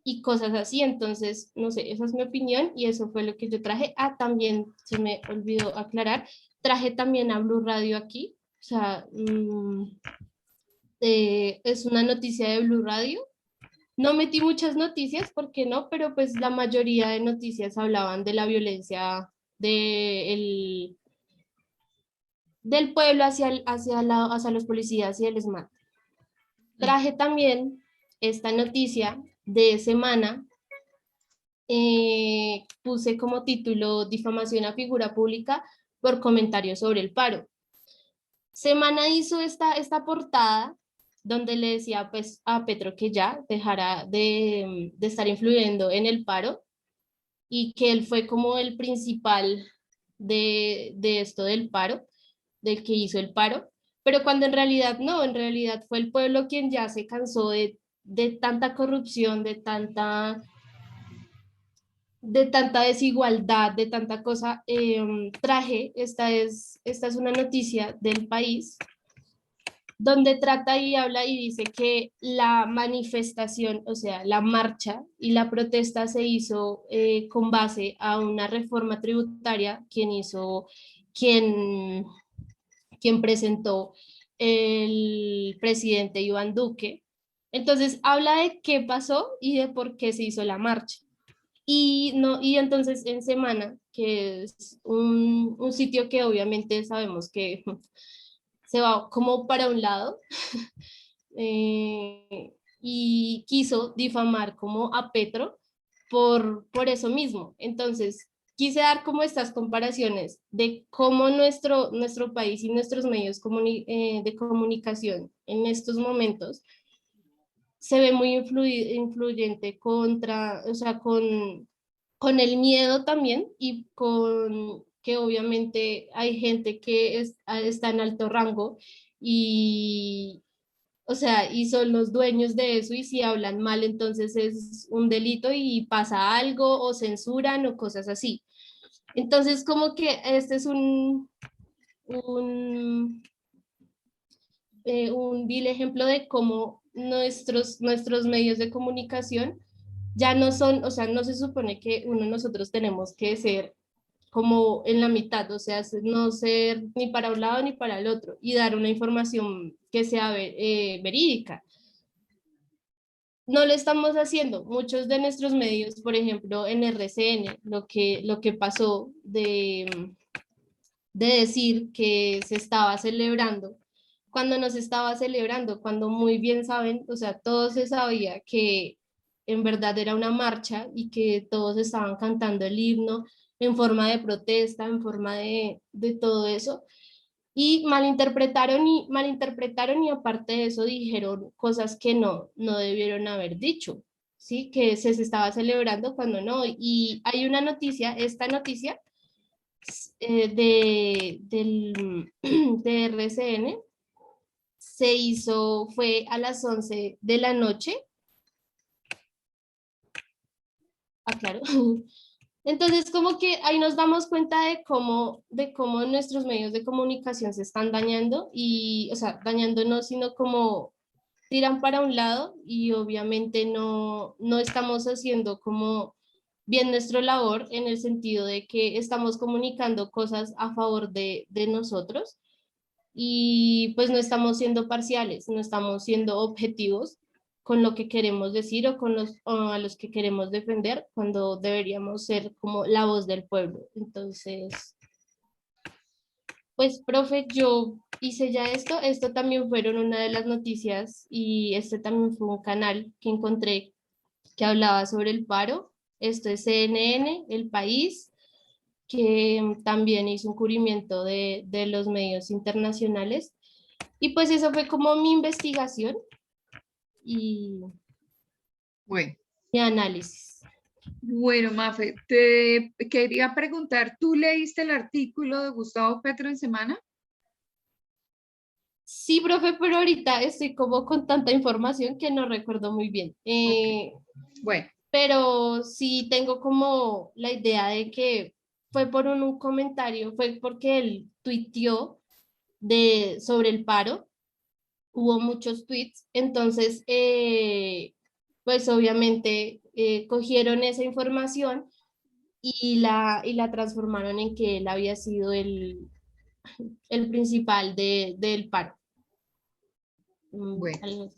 y cosas así. Entonces, no sé, esa es mi opinión y eso fue lo que yo traje. Ah, también se me olvidó aclarar, traje también a Blue Radio aquí, o sea, es una noticia de Blue Radio. No metí muchas noticias porque no, pero pues la mayoría de noticias hablaban de la violencia del pueblo hacia los policías y el SMAT. Traje también esta noticia de Semana, puse como título difamación a figura pública por comentarios sobre el paro. Semana hizo esta portada donde le decía pues a Petro que ya dejara de estar influyendo en el paro, y que él fue como el principal de esto del paro, del que hizo el paro, pero cuando en realidad no, en realidad fue el pueblo quien ya se cansó de tanta corrupción, de tanta desigualdad, de tanta cosa. Traje, esta es una noticia del país, donde trata y habla y dice que la manifestación, o sea, la marcha y la protesta se hizo con base a una reforma tributaria quien, quien presentó el presidente Iván Duque. Entonces habla de qué pasó y de por qué se hizo la marcha. Y, no, y entonces en Semana, que es un sitio que obviamente sabemos que se va como para un lado, y quiso difamar como a Petro por eso mismo. Entonces, quise dar como estas comparaciones de cómo nuestro país y nuestros medios de comunicación en estos momentos se ve muy influyente o sea, con el miedo también, y con que obviamente hay gente que está en alto rango, y, O sea, y son los dueños de eso y si hablan mal, entonces es un delito y pasa algo o censuran o cosas así. Entonces, como que este es un vil ejemplo de cómo nuestros medios de comunicación ya no son, o sea, no se supone que uno de nosotros tenemos que ser como en la mitad, o sea, no ser ni para un lado ni para el otro y dar una información que sea verídica. No lo estamos haciendo. Muchos de nuestros medios, por ejemplo, en RCN, lo que pasó de decir que se estaba celebrando, cuando no se estaba celebrando, cuando muy bien saben, o sea, todo se sabía que en verdad era una marcha y que todos estaban cantando el himno en forma de protesta, en forma de todo eso, y malinterpretaron y aparte de eso dijeron cosas que no debieron haber dicho, ¿sí? Que se estaba celebrando cuando no. Y hay una noticia, esta noticia de RCN se hizo, fue a las 11 de la noche. Ah, claro. Entonces, como que ahí nos damos cuenta de cómo nuestros medios de comunicación se están dañando y, o sea, dañando no, sino como tiran para un lado y obviamente no estamos haciendo como bien nuestra labor en el sentido de que estamos comunicando cosas a favor de nosotros y pues no estamos siendo parciales, no estamos siendo objetivos con lo que queremos decir o a los que queremos defender cuando deberíamos ser como la voz del pueblo. Entonces, pues, profe, yo hice ya esto también fueron una de las noticias y este también fue un canal que encontré que hablaba sobre el paro. Esto es CNN, El País, que también hizo un cubrimiento de los medios internacionales. Y pues eso fue como mi investigación y Bueno. mi análisis. Bueno, Mafe, te quería preguntar, ¿tú leíste el artículo de Gustavo Petro en Semana? Sí, profe, pero ahorita estoy como con tanta información que no recuerdo muy bien. Bueno. Pero sí tengo como la idea de que fue por un comentario, fue porque él tuiteó sobre el paro, hubo muchos tweets, entonces, pues obviamente cogieron esa información y la transformaron en que él había sido el principal del paro. Bueno.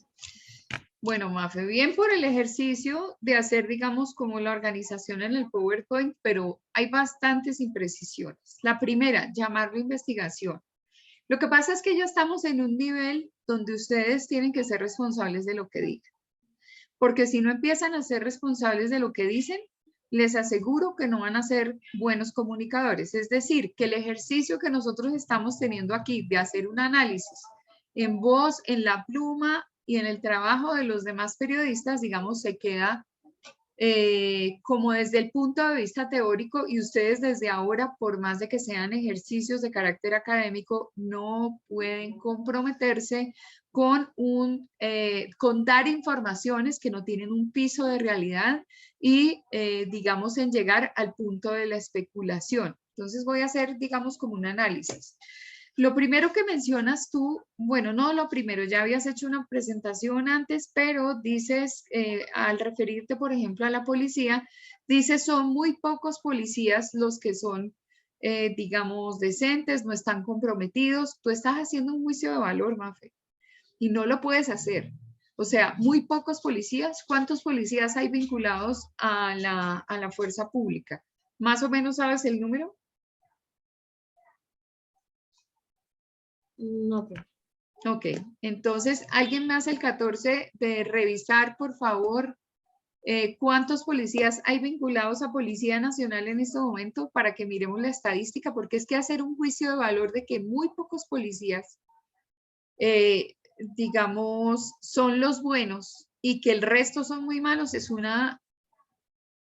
Bueno, Mafe, bien por el ejercicio de hacer, digamos, como la organización en el PowerPoint, pero hay bastantes imprecisiones. La primera, llamarlo investigación. Lo que pasa es que ya estamos en un nivel donde ustedes tienen que ser responsables de lo que digan. Porque si no empiezan a ser responsables de lo que dicen, les aseguro que no van a ser buenos comunicadores. Es decir, que el ejercicio que nosotros estamos teniendo aquí de hacer un análisis en voz, en la pluma y en el trabajo de los demás periodistas, digamos, se queda como desde el punto de vista teórico y ustedes desde ahora, por más de que sean ejercicios de carácter académico, no pueden comprometerse con dar informaciones que no tienen un piso de realidad y, digamos, en llegar al punto de la especulación. Entonces voy a hacer, digamos, como un análisis. Lo primero que mencionas tú, bueno, no lo primero, ya habías hecho una presentación antes, pero dices, al referirte, por ejemplo, a la policía, dices, son muy pocos policías los que son, digamos, decentes, no están comprometidos. Tú estás haciendo un juicio de valor, Mafe, y no lo puedes hacer. O sea, muy pocos policías. ¿Cuántos policías hay vinculados a la fuerza pública? ¿Más o menos sabes el número? No. Ok, entonces, ¿alguien más el 14 de revisar, por favor, cuántos policías hay vinculados a Policía Nacional en este momento para que miremos la estadística? Porque es que hacer un juicio de valor de que muy pocos policías, digamos, son los buenos y que el resto son muy malos es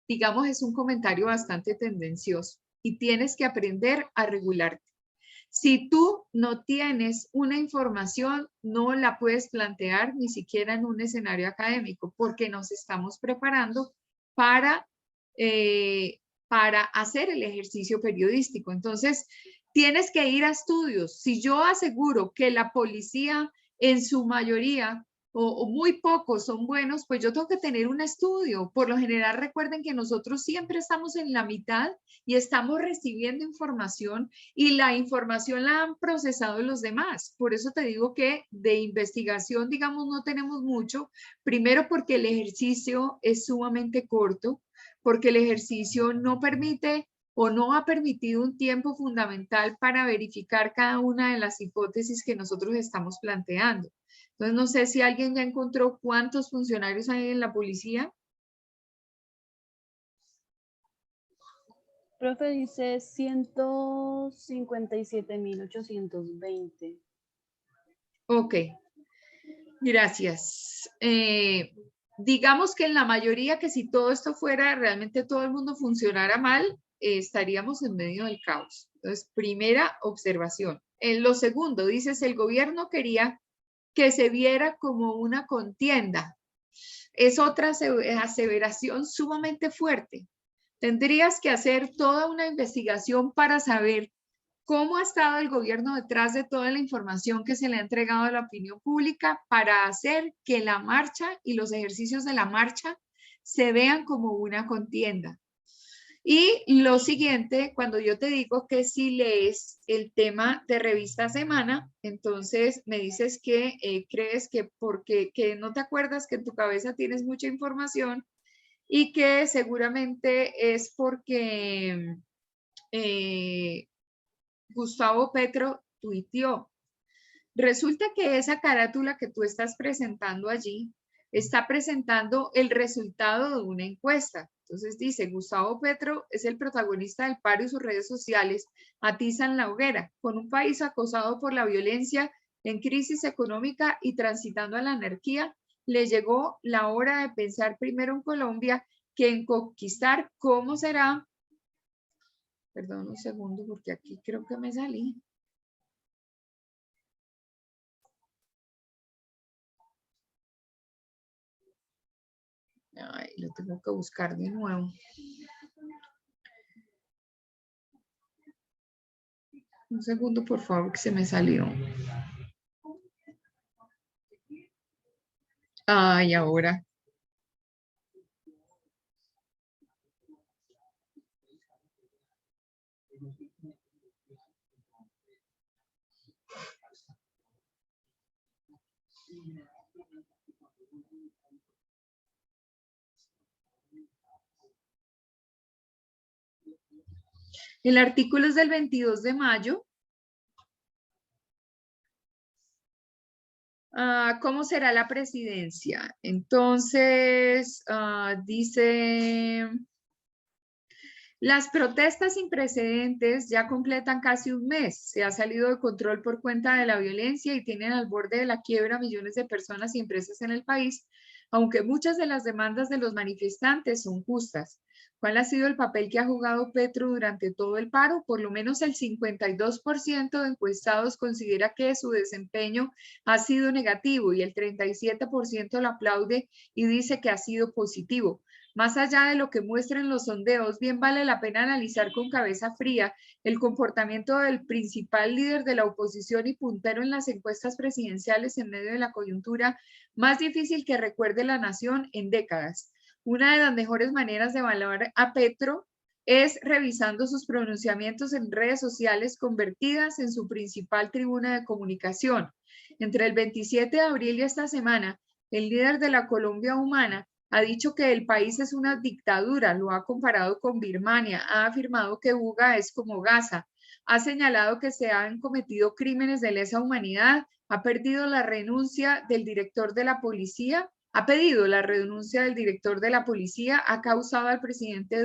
digamos, es un comentario bastante tendencioso y tienes que aprender a regularte. Si tú no tienes una información, no la puedes plantear ni siquiera en un escenario académico, porque nos estamos preparando para hacer el ejercicio periodístico. Entonces, tienes que ir a estudios. Si yo aseguro que la policía en su mayoría o muy pocos son buenos, pues yo tengo que tener un estudio. Por lo general, recuerden que nosotros siempre estamos en la mitad y estamos recibiendo información y la información la han procesado los demás. Por eso te digo que de investigación, digamos, no tenemos mucho. Primero porque el ejercicio es sumamente corto, porque el ejercicio no permite o no ha permitido un tiempo fundamental para verificar cada una de las hipótesis que nosotros estamos planteando. Entonces, no sé si alguien ya encontró cuántos funcionarios hay en la policía. Profe, dice 157.820. Ok, gracias. Digamos que en la mayoría, que si todo esto fuera, realmente todo el mundo funcionara mal, estaríamos en medio del caos. Entonces, primera observación. En lo segundo, dices, el gobierno quería que se viera como una contienda. Es otra aseveración sumamente fuerte. Tendrías que hacer toda una investigación para saber cómo ha estado el gobierno detrás de toda la información que se le ha entregado a la opinión pública para hacer que la marcha y los ejercicios de la marcha se vean como una contienda. Y lo siguiente, cuando yo te digo que si lees el tema de Revista Semana, entonces me dices que crees que porque que no te acuerdas, que en tu cabeza tienes mucha información y que seguramente es porque Gustavo Petro tuiteó. Resulta que esa carátula que tú estás presentando allí está presentando el resultado de una encuesta. Entonces dice, Gustavo Petro es el protagonista del paro y sus redes sociales atizan la hoguera. Con un país acosado por la violencia, en crisis económica y transitando a la anarquía, le llegó la hora de pensar primero en Colombia que en conquistar cómo será. Perdón un segundo porque aquí creo que me salí. Ay, lo tengo que buscar de nuevo. Un segundo, por favor, que se me salió. Ay, ahora. El artículo es del 22 de mayo. ¿Cómo será la presidencia? Entonces, dice, las protestas sin precedentes ya completan casi un mes. Se ha salido de control por cuenta de la violencia y tienen al borde de la quiebra millones de personas y empresas en el país, aunque muchas de las demandas de los manifestantes son justas. ¿Cuál ha sido el papel que ha jugado Petro durante todo el paro? Por lo menos el 52% de encuestados considera que su desempeño ha sido negativo y el 37% lo aplaude y dice que ha sido positivo. Más allá de lo que muestren los sondeos, bien vale la pena analizar con cabeza fría el comportamiento del principal líder de la oposición y puntero en las encuestas presidenciales en medio de la coyuntura más difícil que recuerde la nación en décadas. Una de las mejores maneras de evaluar a Petro es revisando sus pronunciamientos en redes sociales convertidas en su principal tribuna de comunicación. Entre el 27 de abril y esta semana, el líder de la Colombia Humana ha dicho que el país es una dictadura, lo ha comparado con Birmania, ha afirmado que Buga es como Gaza, ha señalado que se han cometido crímenes de lesa humanidad, ha pedido la renuncia del director de la policía, ha acusado al presidente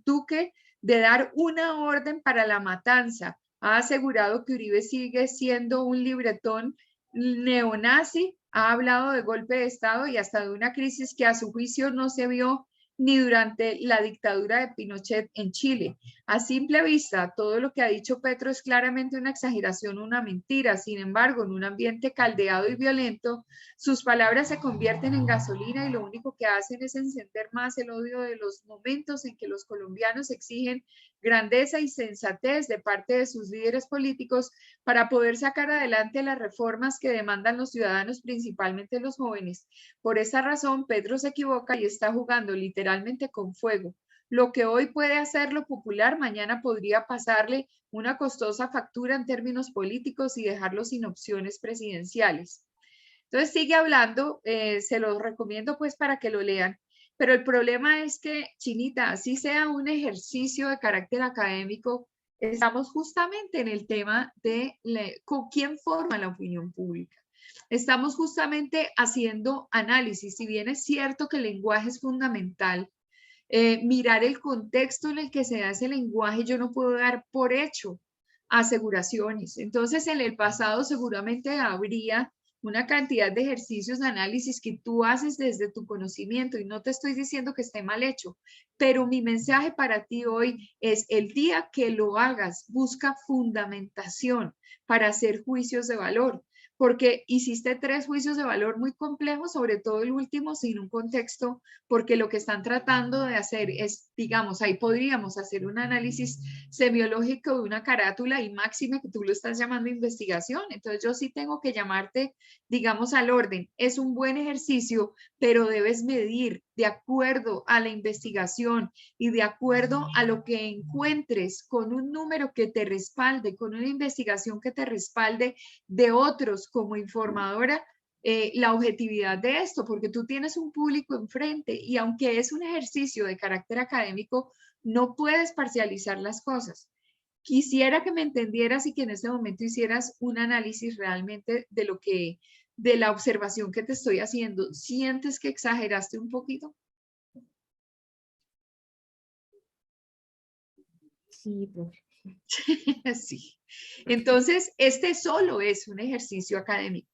Duque de dar una orden para la matanza, ha asegurado que Uribe sigue siendo un libretón neonazi, ha hablado de golpe de Estado y hasta de una crisis que a su juicio no se vio ni durante la dictadura de Pinochet en Chile. A simple vista, todo lo que ha dicho Petro es claramente una exageración, una mentira. Sin embargo, en un ambiente caldeado y violento, sus palabras se convierten en gasolina y lo único que hacen es encender más el odio de los momentos en que los colombianos exigen grandeza y sensatez de parte de sus líderes políticos para poder sacar adelante las reformas que demandan los ciudadanos, principalmente los jóvenes. Por esa razón, Petro se equivoca y está jugando literalmente con fuego. Lo que hoy puede hacerlo popular, mañana podría pasarle una costosa factura en términos políticos y dejarlo sin opciones presidenciales. Entonces sigue hablando, se los recomiendo pues para que lo lean. Pero el problema es que, Chinita, así sea un ejercicio de carácter académico, estamos justamente en el tema de con quién forma la opinión pública. Estamos justamente haciendo análisis. Si bien es cierto que el lenguaje es fundamental, mirar el contexto en el que se da ese lenguaje, yo no puedo dar por hecho aseguraciones. Entonces, en el pasado seguramente habría una cantidad de ejercicios de análisis que tú haces desde tu conocimiento y no te estoy diciendo que esté mal hecho, pero mi mensaje para ti hoy es el día que lo hagas, busca fundamentación para hacer juicios de valor, porque hiciste 3 juicios de valor muy complejos, sobre todo el último, sin un contexto, porque lo que están tratando de hacer es, digamos, ahí podríamos hacer un análisis semiológico de una carátula y máxime que tú lo estás llamando investigación. Entonces yo sí tengo que llamarte, digamos, al orden. Es un buen ejercicio, pero debes medir de acuerdo a la investigación y de acuerdo a lo que encuentres con un número que te respalde, con una investigación que te respalde de otros como informadora, la objetividad de esto, porque tú tienes un público enfrente y aunque es un ejercicio de carácter académico, no puedes parcializar las cosas. Quisiera que me entendieras y que en este momento hicieras un análisis realmente de lo que, de la observación que te estoy haciendo. ¿Sientes que exageraste un poquito? Sí, profe. Sí. Entonces, este solo es un ejercicio académico.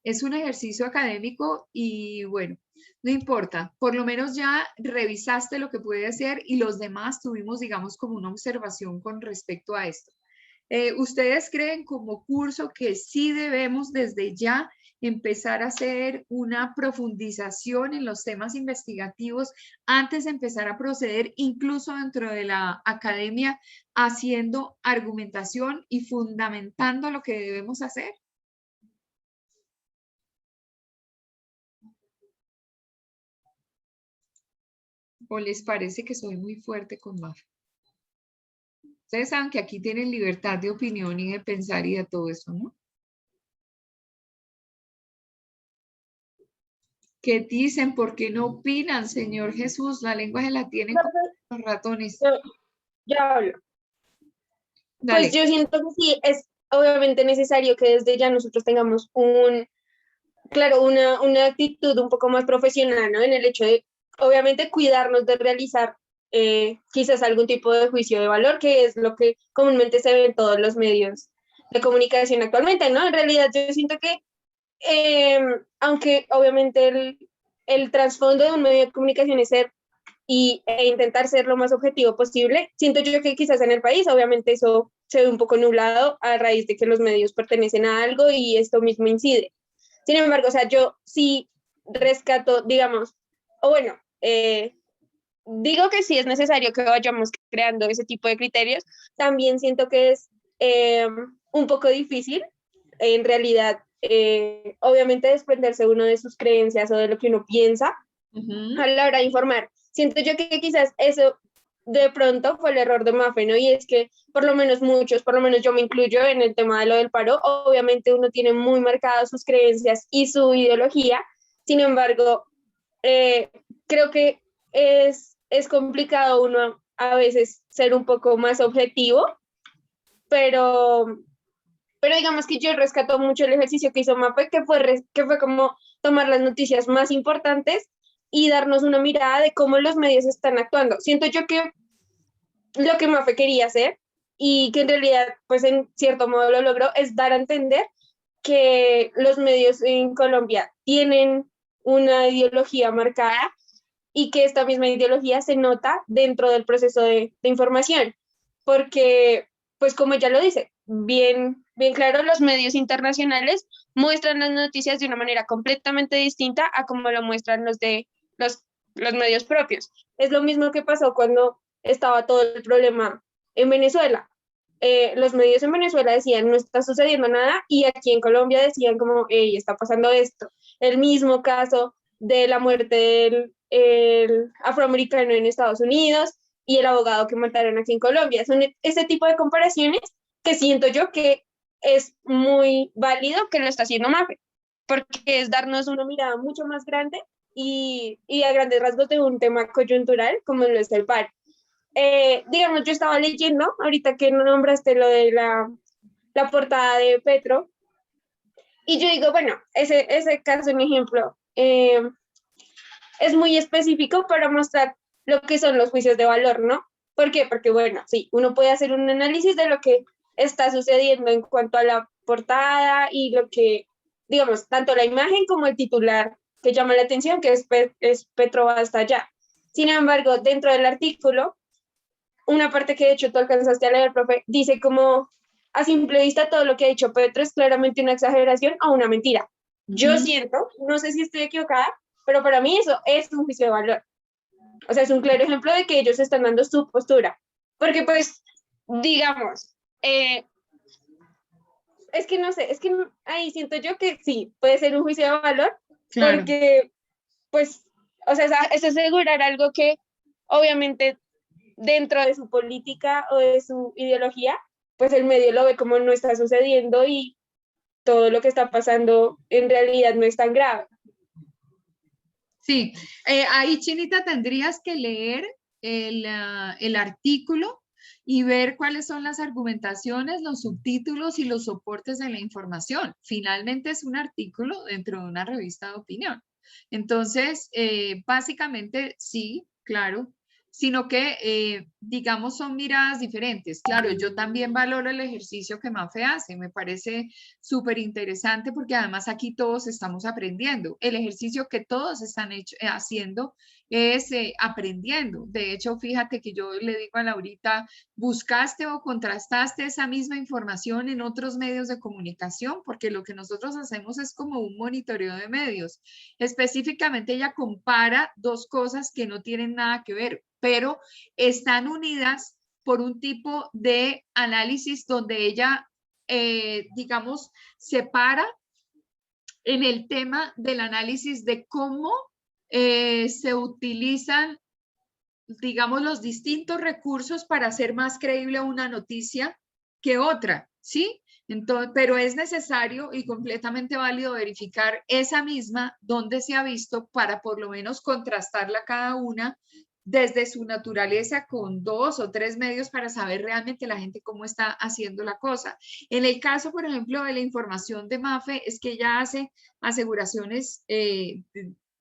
Es un ejercicio académico y bueno, no importa, por lo menos ya revisaste lo que puede hacer y los demás tuvimos, digamos, como una observación con respecto a esto. ¿Ustedes creen como curso que sí debemos desde ya empezar a hacer una profundización en los temas investigativos antes de empezar a proceder, incluso dentro de la academia, haciendo argumentación y fundamentando lo que debemos hacer? ¿O les parece que soy muy fuerte con Mafe? Ustedes saben que aquí tienen libertad de opinión y de pensar y de todo eso, ¿no? ¿Qué dicen? ¿Por qué no opinan, Señor Jesús? La lengua se la tienen como los ratones. Ya hablo. Dale. Pues yo siento que sí, es obviamente necesario que desde ya nosotros tengamos una actitud un poco más profesional, ¿no? En el hecho de, obviamente, cuidarnos de realizar quizás algún tipo de juicio de valor, que es lo que comúnmente se ve en todos los medios de comunicación actualmente, ¿no? En realidad yo siento que, aunque obviamente el trasfondo de un medio de comunicación es ser e intentar ser lo más objetivo posible, siento yo que quizás en el país, obviamente eso se ve un poco nublado a raíz de que los medios pertenecen a algo y esto mismo incide. Sin embargo, o sea, yo sí rescato, digamos, o bueno, digo que sí es necesario que vayamos creando ese tipo de criterios. También siento que es un poco difícil, en realidad, obviamente desprenderse uno de sus creencias o de lo que uno piensa a la hora de informar. Siento yo que quizás eso de pronto fue el error de Mafe, ¿no? Y es que por lo menos muchos, por lo menos yo me incluyo en el tema de lo del paro, obviamente uno tiene muy marcadas sus creencias y su ideología, sin embargo, creo que es complicado uno a veces ser un poco más objetivo, pero digamos que yo rescato mucho el ejercicio que hizo Mafe, que fue como tomar las noticias más importantes y darnos una mirada de cómo los medios están actuando. Siento yo que lo que Mafe quería hacer, y que en realidad, pues en cierto modo lo logró, es dar a entender que los medios en Colombia tienen una ideología marcada y que esta misma ideología se nota dentro del proceso de información, porque, pues como ella lo dice, bien claro, los medios internacionales muestran las noticias de una manera completamente distinta a como lo muestran los medios propios. Es lo mismo que pasó cuando estaba todo el problema en Venezuela. Los medios en Venezuela decían no está sucediendo nada y aquí en Colombia decían como, hey, está pasando esto. El mismo caso de la muerte del el afroamericano en Estados Unidos y el abogado que mataron aquí en Colombia. Son ese tipo de comparaciones que siento yo que es muy válido que lo está haciendo MAPFRE, porque es darnos una mirada mucho más grande y a grandes rasgos de un tema coyuntural como lo es el paro. Digamos, yo estaba leyendo, ahorita que nombraste lo de la portada de Petro, y yo digo, bueno, ese caso, un ejemplo, es muy específico para mostrar lo que son los juicios de valor, ¿no? ¿Por qué? Porque, bueno, sí, uno puede hacer un análisis de lo que está sucediendo en cuanto a la portada y lo que, digamos, tanto la imagen como el titular que llama la atención, que es Petro hasta allá. Sin embargo, dentro del artículo, una parte que de hecho tú alcanzaste a leer, profe, dice como a simple vista todo lo que ha dicho Petro es claramente una exageración o una mentira. Yo siento, no sé si estoy equivocada, pero para mí eso es un juicio de valor. O sea, es un claro ejemplo de que ellos están dando su postura. Porque pues, digamos, es que no sé, es que ahí siento yo que sí, puede ser un juicio de valor, claro. Porque pues, o sea, es asegurar algo que obviamente dentro de su política o de su ideología, pues el medio lo ve como no está sucediendo y todo lo que está pasando en realidad no es tan grave. Sí, ahí Chinita tendrías que leer el artículo y ver cuáles son las argumentaciones, los subtítulos y los soportes de la información. Finalmente es un artículo dentro de una revista de opinión. Entonces, básicamente sí, claro, sino que, digamos, son miradas diferentes. Claro, yo también valoro el ejercicio que MAPFRE hace, me parece súper interesante porque además aquí todos estamos aprendiendo. El ejercicio que todos están haciendo es aprendiendo. De hecho, fíjate que yo le digo a Laurita, ¿buscaste o contrastaste esa misma información en otros medios de comunicación? Porque lo que nosotros hacemos es como un monitoreo de medios. Específicamente ella compara dos cosas que no tienen nada que ver, pero están unidas por un tipo de análisis donde ella, digamos, separa en el tema del análisis de cómo se utilizan, digamos, los distintos recursos para hacer más creíble una noticia que otra, ¿sí? Entonces, pero es necesario y completamente válido verificar esa misma donde se ha visto para por lo menos contrastarla cada una desde su naturaleza con 2 o 3 medios para saber realmente la gente cómo está haciendo la cosa. En el caso, por ejemplo, de la información de MAPFRE, es que ella hace aseguraciones,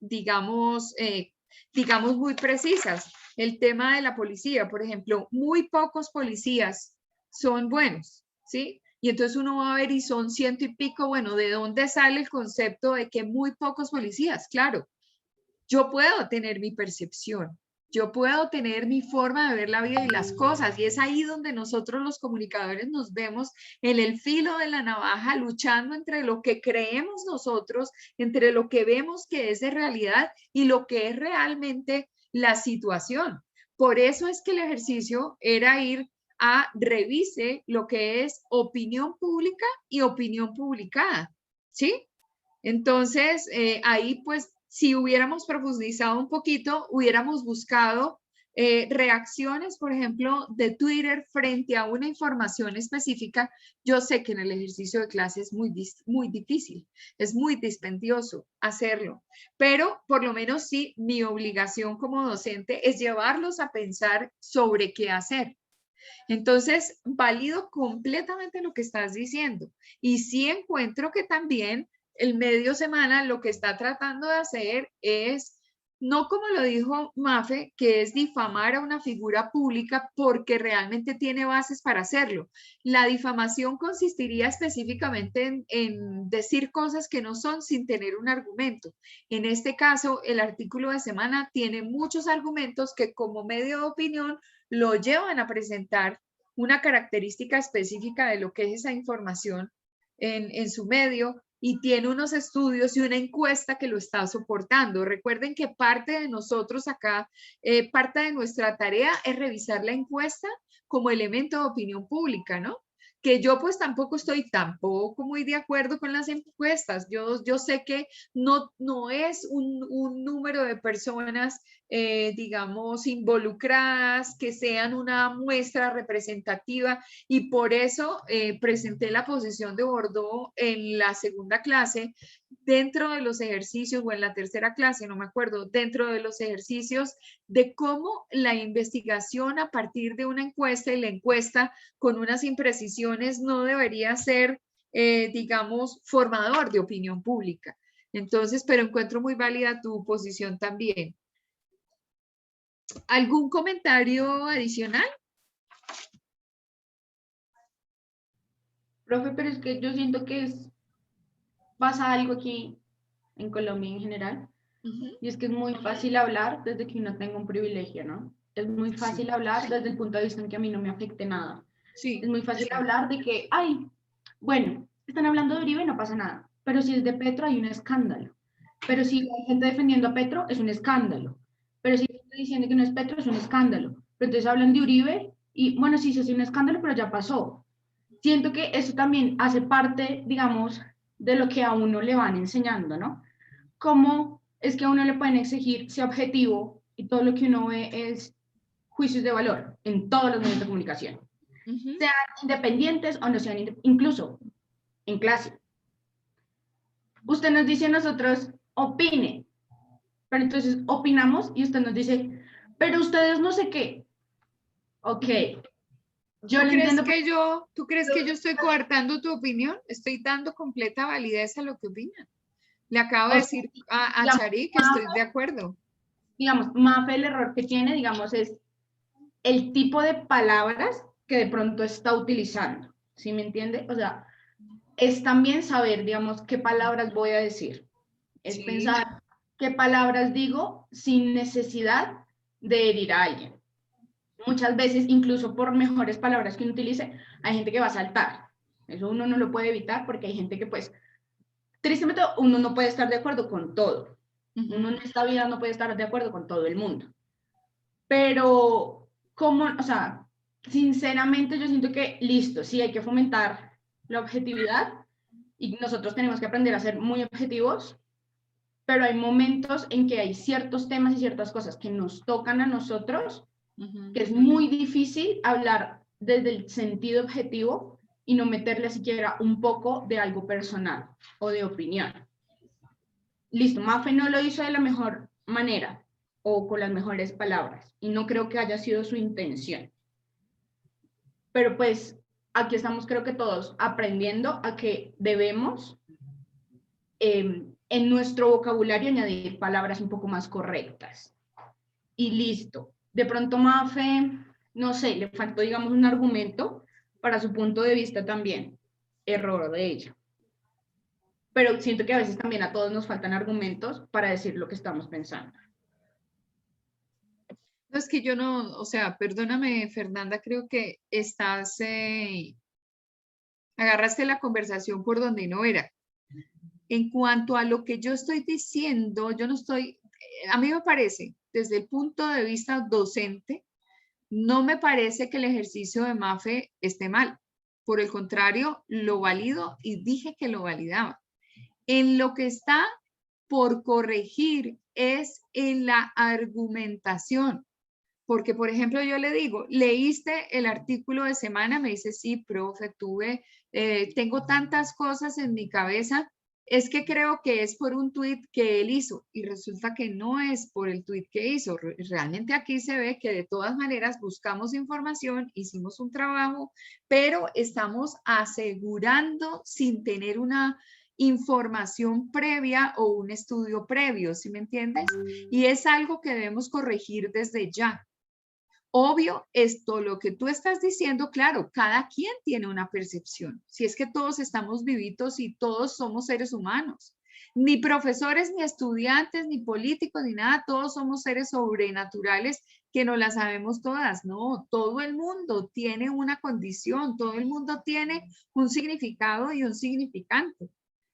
digamos, muy precisas. El tema de la policía, por ejemplo, muy pocos policías son buenos, ¿sí? Y entonces uno va a ver y son 100 y pico, bueno, ¿de dónde sale el concepto de que muy pocos policías? Claro, yo puedo tener mi percepción, yo puedo tener mi forma de ver la vida y las cosas, y es ahí donde nosotros los comunicadores nos vemos en el filo de la navaja, luchando entre lo que creemos nosotros, entre lo que vemos que es de realidad y lo que es realmente la situación. Por eso es que el ejercicio era ir a revise lo que es opinión pública y opinión publicada, ¿sí? Entonces, ahí pues, si hubiéramos profundizado un poquito, hubiéramos buscado reacciones, por ejemplo, de Twitter frente a una información específica. Yo sé que en el ejercicio de clase es muy difícil, es muy dispendioso hacerlo, pero por lo menos sí, mi obligación como docente es llevarlos a pensar sobre qué hacer. Entonces, valido completamente lo que estás diciendo y sí encuentro que también el medio semana lo que está tratando de hacer es no como lo dijo Mafe, que es difamar a una figura pública porque realmente tiene bases para hacerlo. La difamación consistiría específicamente en decir cosas que no son sin tener un argumento. En este caso, el artículo de semana tiene muchos argumentos que como medio de opinión lo llevan a presentar una característica específica de lo que es esa información en su medio, y tiene unos estudios y una encuesta que lo está soportando. Recuerden que parte de nosotros acá, parte de nuestra tarea es revisar la encuesta como elemento de opinión pública, ¿no? Que yo pues tampoco estoy muy de acuerdo con las encuestas. Yo sé que no es un número de personas, digamos, involucradas, que sean una muestra representativa, y por eso presenté la posición de Bordeaux en la segunda clase, dentro de los ejercicios, o en la tercera clase, no me acuerdo, dentro de los ejercicios de cómo la investigación a partir de una encuesta, y la encuesta con unas imprecisiones no debería ser, digamos, formador de opinión pública. Entonces, pero encuentro muy válida tu posición también. ¿Algún comentario adicional? Profe, pero es que yo siento que pasa algo aquí en Colombia en general, y es que es muy fácil hablar desde que uno tenga un privilegio, ¿no? Es muy fácil hablar desde el punto de vista en que a mí no me afecte nada. Es muy fácil hablar de que, ay, bueno, están hablando de Uribe, no pasa nada, pero si es de Petro hay un escándalo. Pero si hay gente defendiendo a Petro, es un escándalo. Pero si hay gente diciendo que no es Petro, es un escándalo. Pero entonces hablan de Uribe y, bueno, sí, se hace un escándalo, pero ya pasó. Siento que eso también hace parte, digamos, de lo que a uno le van enseñando, ¿no? Cómo es que a uno le pueden exigir ser objetivo, y todo lo que uno ve es juicios de valor en todos los medios de comunicación. Sean independientes o no sean incluso en clase. Usted nos dice a nosotros, opine, pero entonces opinamos y usted nos dice, pero ustedes no sé qué. Ok. ¿Tú crees que yo estoy coartando tu opinión? Estoy dando completa validez a lo que opinan. Le acabo de decir a Chari que estoy de acuerdo. Digamos, Mafe, el error que tiene, digamos, es el tipo de palabras que de pronto está utilizando. ¿Sí me entiende? O sea, es también saber, digamos, qué palabras voy a decir. Es pensar qué palabras digo sin necesidad de herir a alguien. Muchas veces, incluso por mejores palabras que uno utilice, hay gente que va a saltar. Eso uno no lo puede evitar, porque hay gente que, pues, tristemente, uno no puede estar de acuerdo con todo. Uno en esta vida no puede estar de acuerdo con todo el mundo. Pero, o sea, sinceramente yo siento que, listo, sí hay que fomentar la objetividad, y nosotros tenemos que aprender a ser muy objetivos, pero hay momentos en que hay ciertos temas y ciertas cosas que nos tocan a nosotros, que es muy difícil hablar desde el sentido objetivo y no meterle siquiera un poco de algo personal o de opinión. Listo, Mafe no lo hizo de la mejor manera o con las mejores palabras, y no creo que haya sido su intención. Pero pues aquí estamos, creo que todos, aprendiendo a que debemos en nuestro vocabulario añadir palabras un poco más correctas. Y listo. De pronto Mafe, no sé, le faltó, digamos, un argumento para su punto de vista también. Error de ella. Pero siento que a veces también a todos nos faltan argumentos para decir lo que estamos pensando. No, es que yo no, o sea, perdóname, Fernanda, creo que agarraste la conversación por donde no era. En cuanto a lo que yo estoy diciendo, yo no estoy, a mí me parece, desde el punto de vista docente, no me parece que el ejercicio de Mafe esté mal. Por el contrario, lo valido y dije que lo validaba. En lo que está por corregir es en la argumentación. Porque, por ejemplo, yo le digo, ¿leíste el artículo de semana? Me dice, sí, profe, tengo tantas cosas en mi cabeza. Es que creo que es por un tuit que él hizo, y resulta que no es por el tuit que hizo. Realmente aquí se ve que de todas maneras buscamos información, hicimos un trabajo, pero estamos asegurando sin tener una información previa o un estudio previo, ¿sí me entiendes? Y es algo que debemos corregir desde ya. Obvio, esto lo que tú estás diciendo, claro, cada quien tiene una percepción. Si es que todos estamos vivitos y todos somos seres humanos. Ni profesores, ni estudiantes, ni políticos, ni nada, todos somos seres sobrenaturales que no las sabemos todas. No, todo el mundo tiene una condición, todo el mundo tiene un significado y un significante.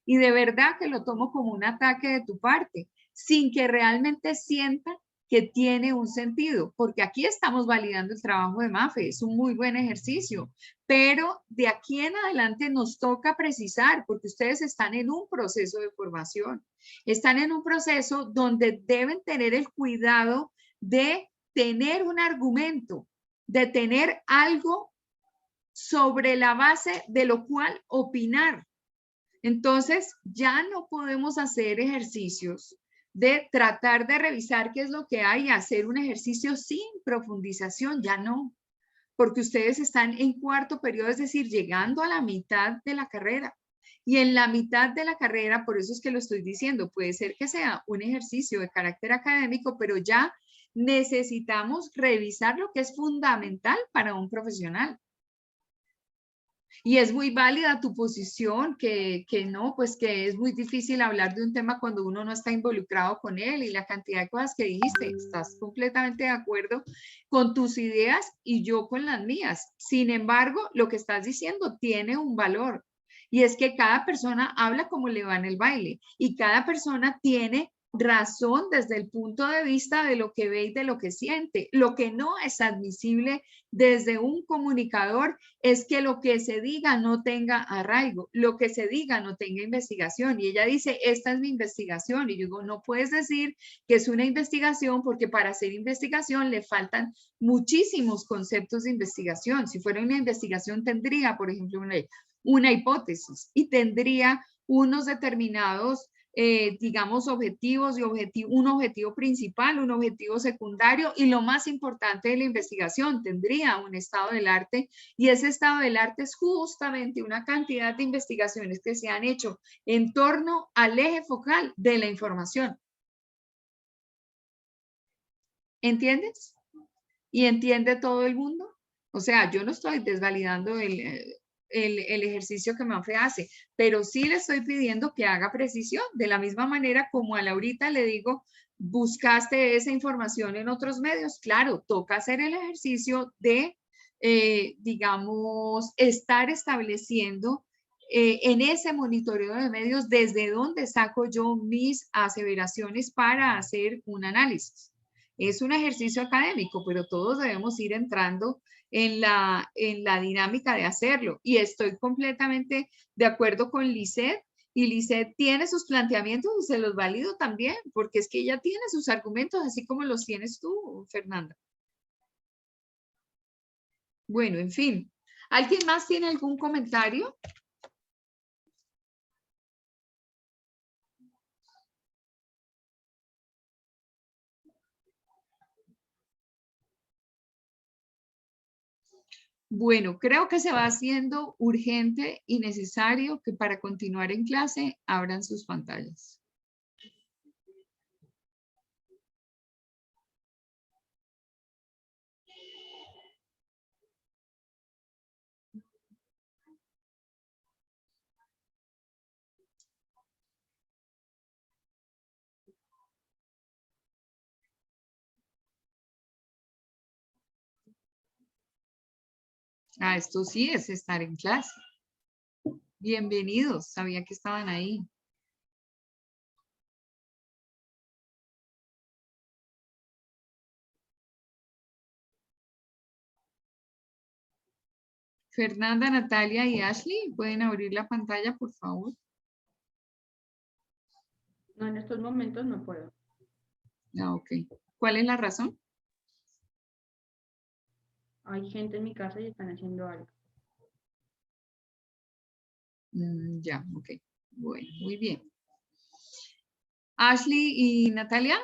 Y de verdad que lo tomo como un ataque de tu parte, sin que realmente sienta que tiene un sentido, porque aquí estamos validando el trabajo de Mafe, es un muy buen ejercicio, pero de aquí en adelante nos toca precisar, porque ustedes están en un proceso de formación, están en un proceso donde deben tener el cuidado de tener un argumento, de tener algo sobre la base de lo cual opinar. Entonces, ya no podemos hacer ejercicios de tratar de revisar qué es lo que hay y hacer un ejercicio sin profundización, ya no, porque ustedes están en cuarto periodo, es decir, llegando a la mitad de la carrera. Y en la mitad de la carrera, por eso es que lo estoy diciendo, puede ser que sea un ejercicio de carácter académico, pero ya necesitamos revisar lo que es fundamental para un profesional. Y es muy válida tu posición, que no, pues que es muy difícil hablar de un tema cuando uno no está involucrado con él y la cantidad de cosas que dijiste. Estás completamente de acuerdo con tus ideas y yo con las mías. Sin embargo, lo que estás diciendo tiene un valor y es que cada persona habla como le va en el baile y cada persona tiene razón desde el punto de vista de lo que ve y de lo que siente. Lo que no es admisible desde un comunicador es que lo que se diga no tenga arraigo, lo que se diga no tenga investigación. Y ella dice, esta es mi investigación. Y yo digo, no puedes decir que es una investigación porque para hacer investigación le faltan muchísimos conceptos de investigación. Si fuera una investigación tendría, por ejemplo, una hipótesis y tendría unos determinados digamos, objetivos y un objetivo principal, un objetivo secundario y lo más importante de la investigación, tendría un estado del arte y ese estado del arte es justamente una cantidad de investigaciones que se han hecho en torno al eje focal de la información. ¿Entiendes? ¿Y entiende todo el mundo? O sea, yo no estoy desvalidando el ejercicio que Manfred hace, pero sí le estoy pidiendo que haga precisión, de la misma manera como a Laurita le digo, buscaste esa información en otros medios, claro, toca hacer el ejercicio de, digamos, estar estableciendo en ese monitoreo de medios desde dónde saco yo mis aseveraciones para hacer un análisis. Es un ejercicio académico, pero todos debemos ir entrando en la dinámica de hacerlo. Y estoy completamente de acuerdo con Lisette. Y Lisette tiene sus planteamientos y se los valido también, porque es que ella tiene sus argumentos, así como los tienes tú, Fernanda. Bueno, en fin. ¿Alguien más tiene algún comentario? Bueno, creo que se va haciendo urgente y necesario que para continuar en clase abran sus pantallas. Ah, esto sí es estar en clase. Bienvenidos, sabía que estaban ahí. Fernanda, Natalia y Ashley, ¿pueden abrir la pantalla, por favor? No, en estos momentos no puedo. Ah, ok. ¿Cuál es la razón? Hay gente en mi casa y están haciendo algo. Ya, ok. Bueno, muy bien. Ashley y Natalia.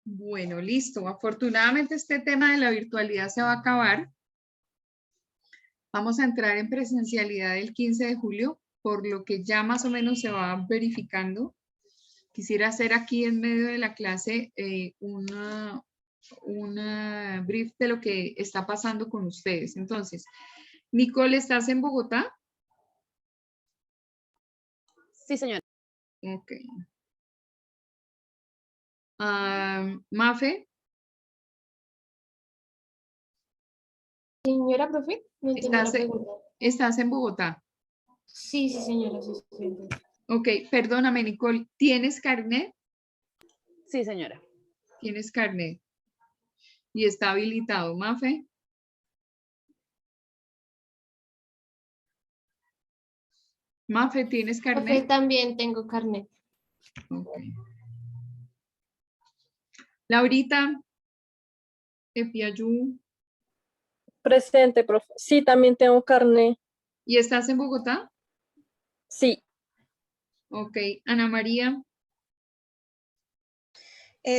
Bueno, listo. Afortunadamente este tema de la virtualidad se va a acabar. Vamos a entrar en presencialidad el 15 de julio, por lo que ya más o menos se va verificando. Quisiera hacer aquí en medio de la clase una brief de lo que está pasando con ustedes. Entonces, Nicole, ¿estás en Bogotá? Sí, señora. Ok. Mafe, Señora, profe, no entiendo la pregunta. ¿estás en Bogotá? Sí, sí, señora, sí, sí. Ok, perdóname, Nicole, ¿tienes carnet? Sí, señora. Tienes carnet. Y está habilitado, Mafe. Mafe, ¿tienes Profe, carnet? también tengo carnet. Ok. Laurita, Epiayú, Presente, profe. Sí, también tengo carnet. ¿y estás en Bogotá? Sí, Ok, Ana María,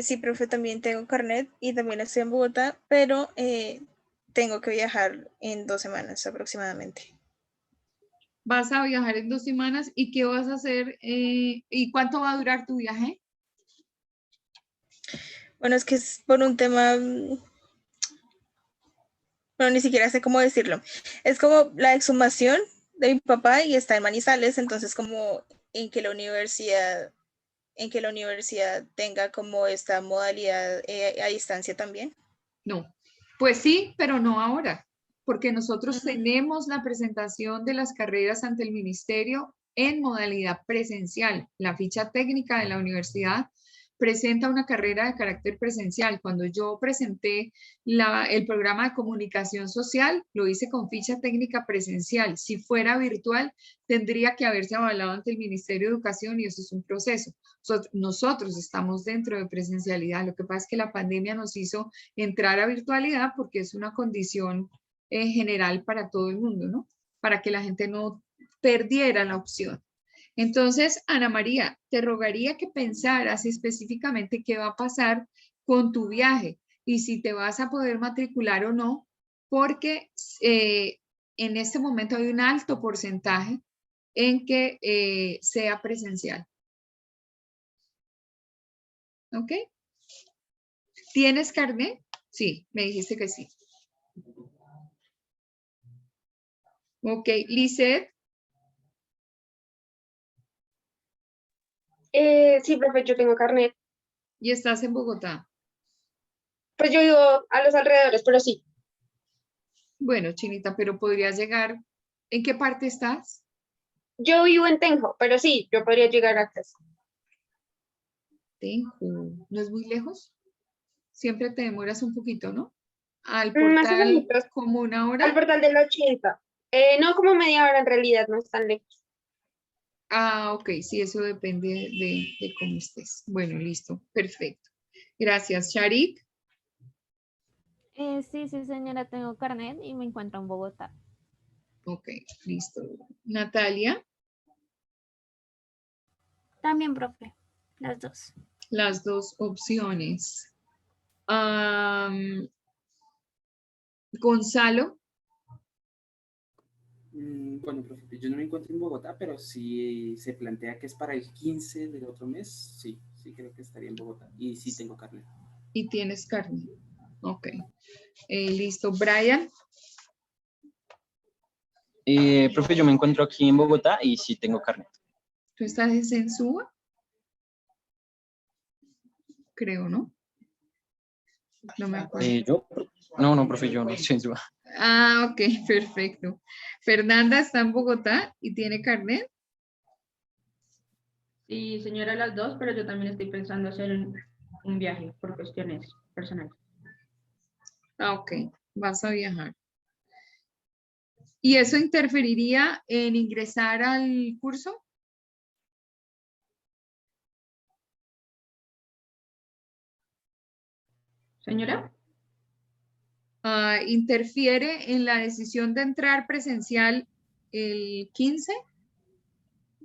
Sí, profe, también tengo carnet y también estoy en Bogotá, pero tengo que viajar en 2 semanas aproximadamente. vas a viajar en 2 semanas y ¿qué vas a hacer? ¿Y cuánto va a durar tu viaje? Bueno, es que es por un tema, bueno, ni siquiera sé cómo decirlo. Es como la exhumación de mi papá y está en Manizales, entonces como en que la universidad tenga como esta modalidad a distancia también. No, pues sí, pero no ahora, porque nosotros tenemos la presentación de las carreras ante el ministerio en modalidad presencial. La ficha técnica de la universidad presenta una carrera de carácter presencial. Cuando yo presenté el programa de comunicación social, lo hice con ficha técnica presencial. Si fuera virtual, tendría que haberse avalado ante el Ministerio de Educación y eso es un proceso. Nosotros estamos dentro de presencialidad. Lo que pasa es que la pandemia nos hizo entrar a virtualidad porque es una condición general para todo el mundo, ¿no? Para que la gente no perdiera la opción. Entonces, Ana María, te rogaría que pensaras específicamente qué va a pasar con tu viaje y si te vas a poder matricular o no, porque en este momento hay un alto porcentaje en que sea presencial. ¿Ok? ¿Tienes carnet? Sí, me dijiste que sí. Ok, Lisette. Sí, profe, yo tengo carnet. ¿Y estás en Bogotá? Pues yo vivo a los alrededores, pero sí. Bueno, Chinita, pero podrías llegar. ¿En qué parte estás? Yo vivo en Tenjo, pero sí, yo podría llegar a casa. Tenjo. ¿No es muy lejos? Siempre te demoras un poquito, ¿no? Al Más o menos, portal como una hora. al portal del 80. No, como media hora en realidad, no es tan lejos. Ah, ok, sí, eso depende de cómo estés. Bueno, listo, perfecto. Gracias, Sharik. Sí, sí, señora, tengo carnet y me encuentro en Bogotá. Ok, listo. Natalia, También, profe, las dos. las dos opciones. Gonzalo, Bueno, profe, yo no me encuentro en Bogotá, pero si se plantea que es para el 15 del otro mes, sí, sí creo que estaría en Bogotá. Y sí tengo carnet. y tienes carne. Ok, listo. Brian, Profe, yo me encuentro aquí en Bogotá y sí tengo carnet. ¿tú estás en Sensúa? Creo, ¿no? No me acuerdo. ¿Yo? No, profe, yo no soy duda. Ah, ok, perfecto. Fernanda está en Bogotá y tiene carnet. Sí, señora, las dos, pero yo también estoy pensando hacer un viaje por cuestiones personales. Ah, ok, vas a viajar. ¿Y eso interferiría en ingresar al curso? Señora. ¿Interfiere en la decisión de entrar presencial el 15?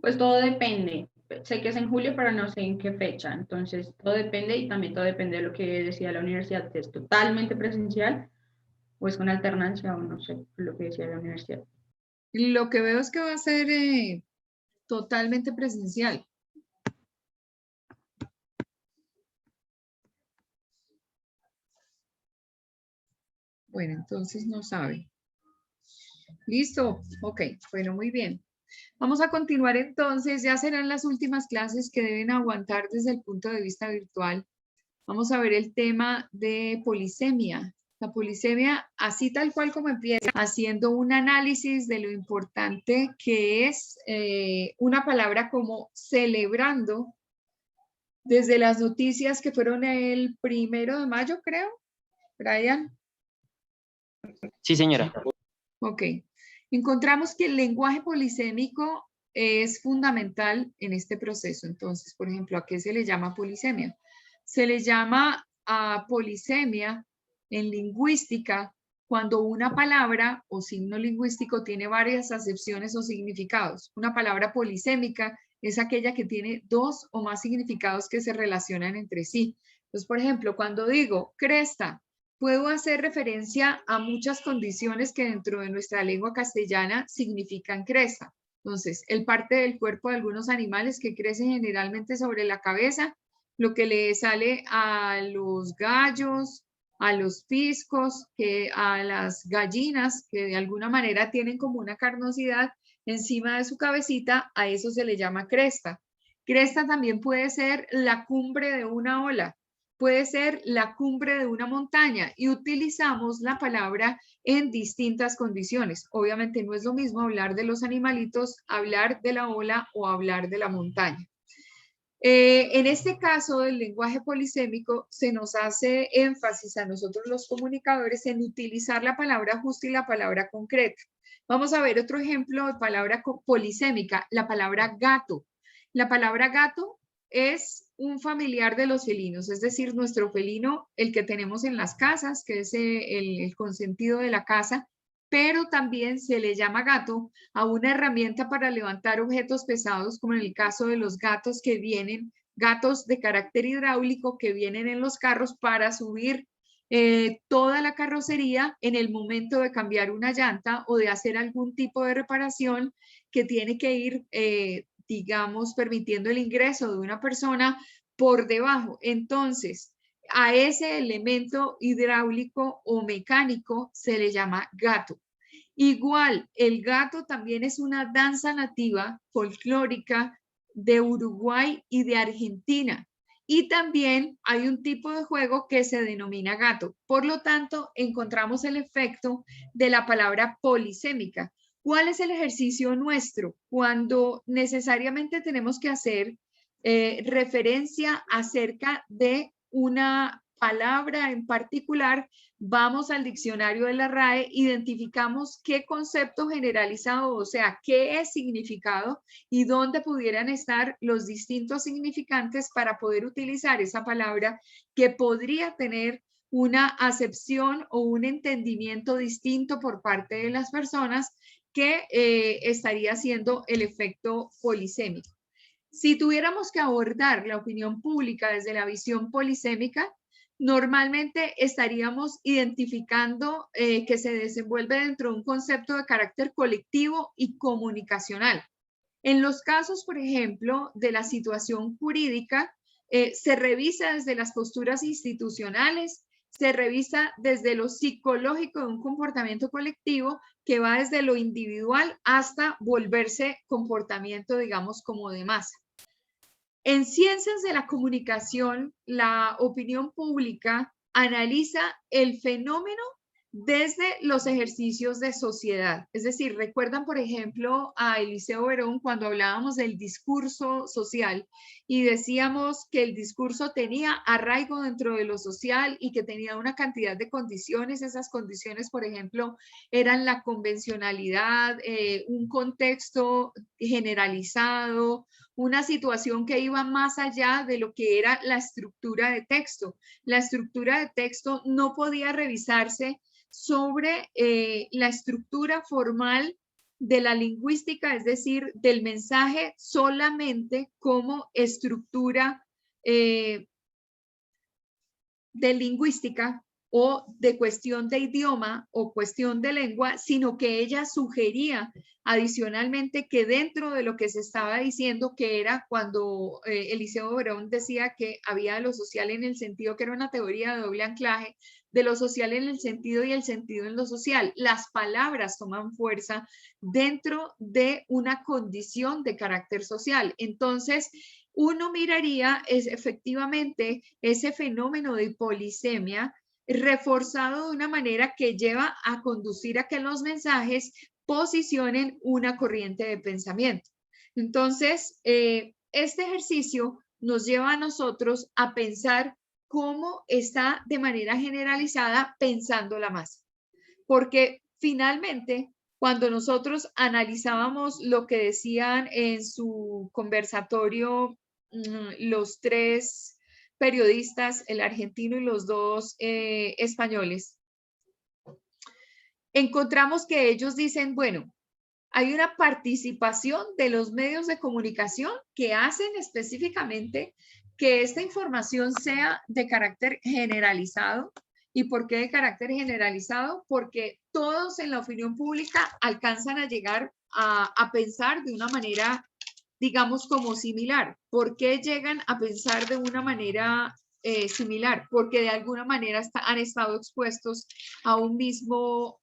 Pues todo depende, sé que es en julio, pero no sé en qué fecha. Entonces, todo depende y también todo depende de lo que decía la universidad, si es totalmente presencial o es con alternancia o no sé lo que decía la universidad. Lo que veo es que va a ser totalmente presencial. Bueno, entonces no sabe. Listo, ok, bueno, muy bien. Vamos a continuar entonces, ya serán las últimas clases que deben aguantar desde el punto de vista virtual. Vamos a ver el tema de polisemia. La polisemia, así tal cual como empieza, haciendo un análisis de lo importante que es una palabra como celebrando, desde las noticias que fueron el 1 de mayo, creo, Brian. Sí, señora. Ok. Encontramos que el lenguaje polisémico es fundamental en este proceso. Entonces, por ejemplo, ¿a qué se le llama polisemia? Se le llama a polisemia en lingüística cuando una palabra o signo lingüístico tiene varias acepciones o significados. Una palabra polisémica es aquella que tiene dos o más significados que se relacionan entre sí. Entonces, por ejemplo, cuando digo cresta, puedo hacer referencia a muchas condiciones que dentro de nuestra lengua castellana significan cresta. Entonces, el parte del cuerpo de algunos animales que crece generalmente sobre la cabeza, lo que le sale a los gallos, a los piscos, a las gallinas, que de alguna manera tienen como una carnosidad encima de su cabecita, a eso se le llama cresta. Cresta también puede ser la cumbre de una ola, puede ser la cumbre de una montaña y utilizamos la palabra en distintas condiciones. Obviamente no es lo mismo hablar de los animalitos, hablar de la ola o hablar de la montaña. En este caso del lenguaje polisémico se nos hace énfasis a nosotros los comunicadores en utilizar la palabra justa y la palabra concreta. Vamos a ver otro ejemplo de palabra polisémica, la palabra gato. La palabra gato es un familiar de los felinos, es decir, nuestro felino, el que tenemos en las casas, que es el consentido de la casa, pero también se le llama gato a una herramienta para levantar objetos pesados, como en el caso de los gatos que vienen, gatos de carácter hidráulico que vienen en los carros para subir toda la carrocería en el momento de cambiar una llanta o de hacer algún tipo de reparación que tiene que ir, digamos, permitiendo el ingreso de una persona por debajo. Entonces, a ese elemento hidráulico o mecánico se le llama gato. Igual, el gato también es una danza nativa folclórica de Uruguay y de Argentina. Y también hay un tipo de juego que se denomina gato. Por lo tanto, encontramos el efecto de la palabra polisémica. ¿Cuál es el ejercicio nuestro? Cuando necesariamente tenemos que hacer referencia acerca de una palabra en particular, vamos al diccionario de la RAE, identificamos qué concepto generalizado, o sea, qué es significado y dónde pudieran estar los distintos significantes para poder utilizar esa palabra que podría tener una acepción o un entendimiento distinto por parte de las personas que estaría haciendo el efecto polisémico. Si tuviéramos que abordar la opinión pública desde la visión polisémica, normalmente estaríamos identificando que se desenvuelve dentro de un concepto de carácter colectivo y comunicacional. En los casos, por ejemplo, de la situación jurídica, se revisa desde las posturas institucionales, se revisa desde lo psicológico de un comportamiento colectivo que va desde lo individual hasta volverse comportamiento, digamos, como de masa. En ciencias de la comunicación, la opinión pública analiza el fenómeno desde los ejercicios de sociedad. Es decir, recuerdan, por ejemplo, a Eliseo Verón cuando hablábamos del discurso social y decíamos que el discurso tenía arraigo dentro de lo social y que tenía una cantidad de condiciones. Esas condiciones, por ejemplo, eran la convencionalidad, un contexto generalizado, una situación que iba más allá de lo que era la estructura de texto. La estructura de texto no podía revisarse sobre la estructura formal de la lingüística, es decir, del mensaje solamente como estructura de lingüística o de cuestión de idioma o cuestión de lengua, sino que ella sugería adicionalmente que dentro de lo que se estaba diciendo, que era cuando Eliseo Verón decía que había de lo social en el sentido que era una teoría de doble anclaje, de lo social en el sentido y el sentido en lo social. Las palabras toman fuerza dentro de una condición de carácter social. Entonces, uno miraría efectivamente ese fenómeno de polisemia reforzado de una manera que lleva a conducir a que los mensajes posicionen una corriente de pensamiento. Entonces, este ejercicio nos lleva a nosotros a pensar cómo está de manera generalizada pensando la masa. Porque finalmente, cuando nosotros analizábamos lo que decían en su conversatorio los tres periodistas, el argentino y los dos españoles, encontramos que ellos dicen, bueno, hay una participación de los medios de comunicación que hacen específicamente que esta información sea de carácter generalizado. ¿Y por qué de carácter generalizado? Porque todos en la opinión pública alcanzan a llegar a pensar de una manera, digamos, como similar. ¿Por qué llegan a pensar de una manera similar? Porque de alguna manera han estado expuestos a un mismo...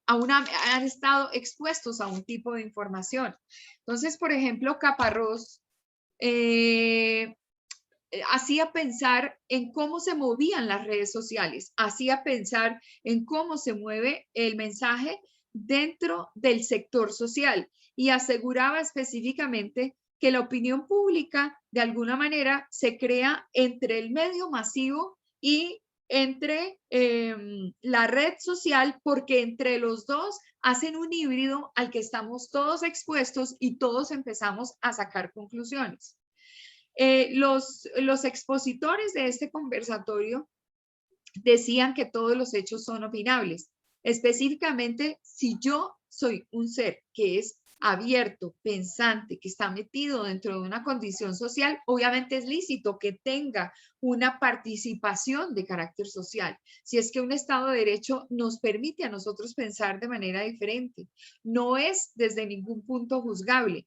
han estado expuestos a un tipo de información. Entonces, por ejemplo, Caparrós hacía pensar en cómo se movían las redes sociales, hacía pensar en cómo se mueve el mensaje dentro del sector social y aseguraba específicamente que la opinión pública de alguna manera se crea entre el medio masivo y entre la red social, porque entre los dos hacen un híbrido al que estamos todos expuestos y todos empezamos a sacar conclusiones. Los expositores de este conversatorio decían que todos los hechos son opinables. Específicamente, si yo soy un ser que es abierto, pensante, que está metido dentro de una condición social, obviamente es lícito que tenga una participación de carácter social. Si es que un Estado de Derecho nos permite a nosotros pensar de manera diferente, no es desde ningún punto juzgable.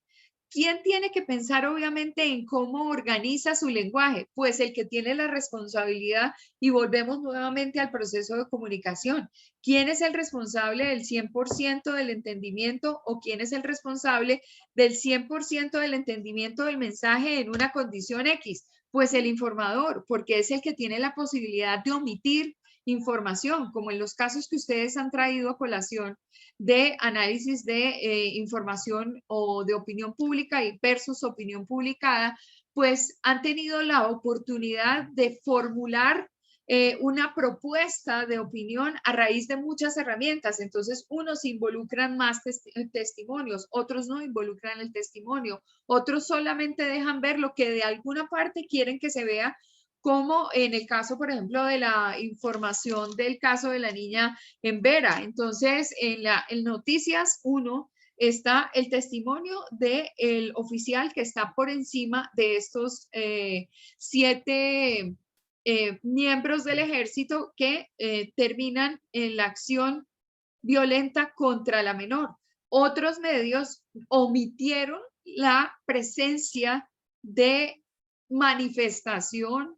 ¿Quién tiene que pensar obviamente en cómo organiza su lenguaje? Pues el que tiene la responsabilidad, y volvemos nuevamente al proceso de comunicación. ¿Quién es el responsable del 100% del entendimiento o quién es el responsable del 100% del entendimiento del mensaje en una condición X? Pues el informador, porque es el que tiene la posibilidad de omitir información, como en los casos que ustedes han traído a colación de análisis de información o de opinión pública y versus opinión publicada, pues han tenido la oportunidad de formular una propuesta de opinión a raíz de muchas herramientas. Entonces, unos involucran más testimonios, otros no involucran el testimonio, otros solamente dejan ver lo que de alguna parte quieren que se vea, como en el caso, por ejemplo, de la información del caso de la niña en Vera. Entonces, en Noticias 1 está el testimonio del oficial que está por encima de estos 7 miembros del ejército que terminan en la acción violenta contra la menor. Otros medios omitieron la presencia de manifestación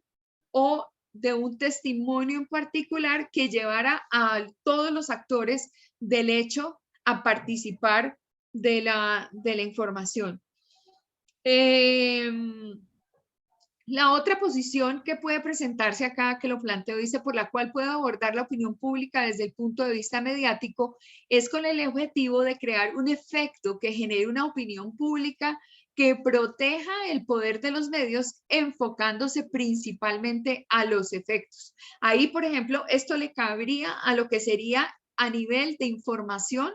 o de un testimonio en particular que llevara a todos los actores del hecho a participar de la información. La otra posición que puede presentarse acá, que lo planteo, dice, por la cual puedo abordar la opinión pública desde el punto de vista mediático, es con el objetivo de crear un efecto que genere una opinión pública que proteja el poder de los medios, enfocándose principalmente a los efectos. Ahí, por ejemplo, esto le cabría a lo que sería a nivel de información,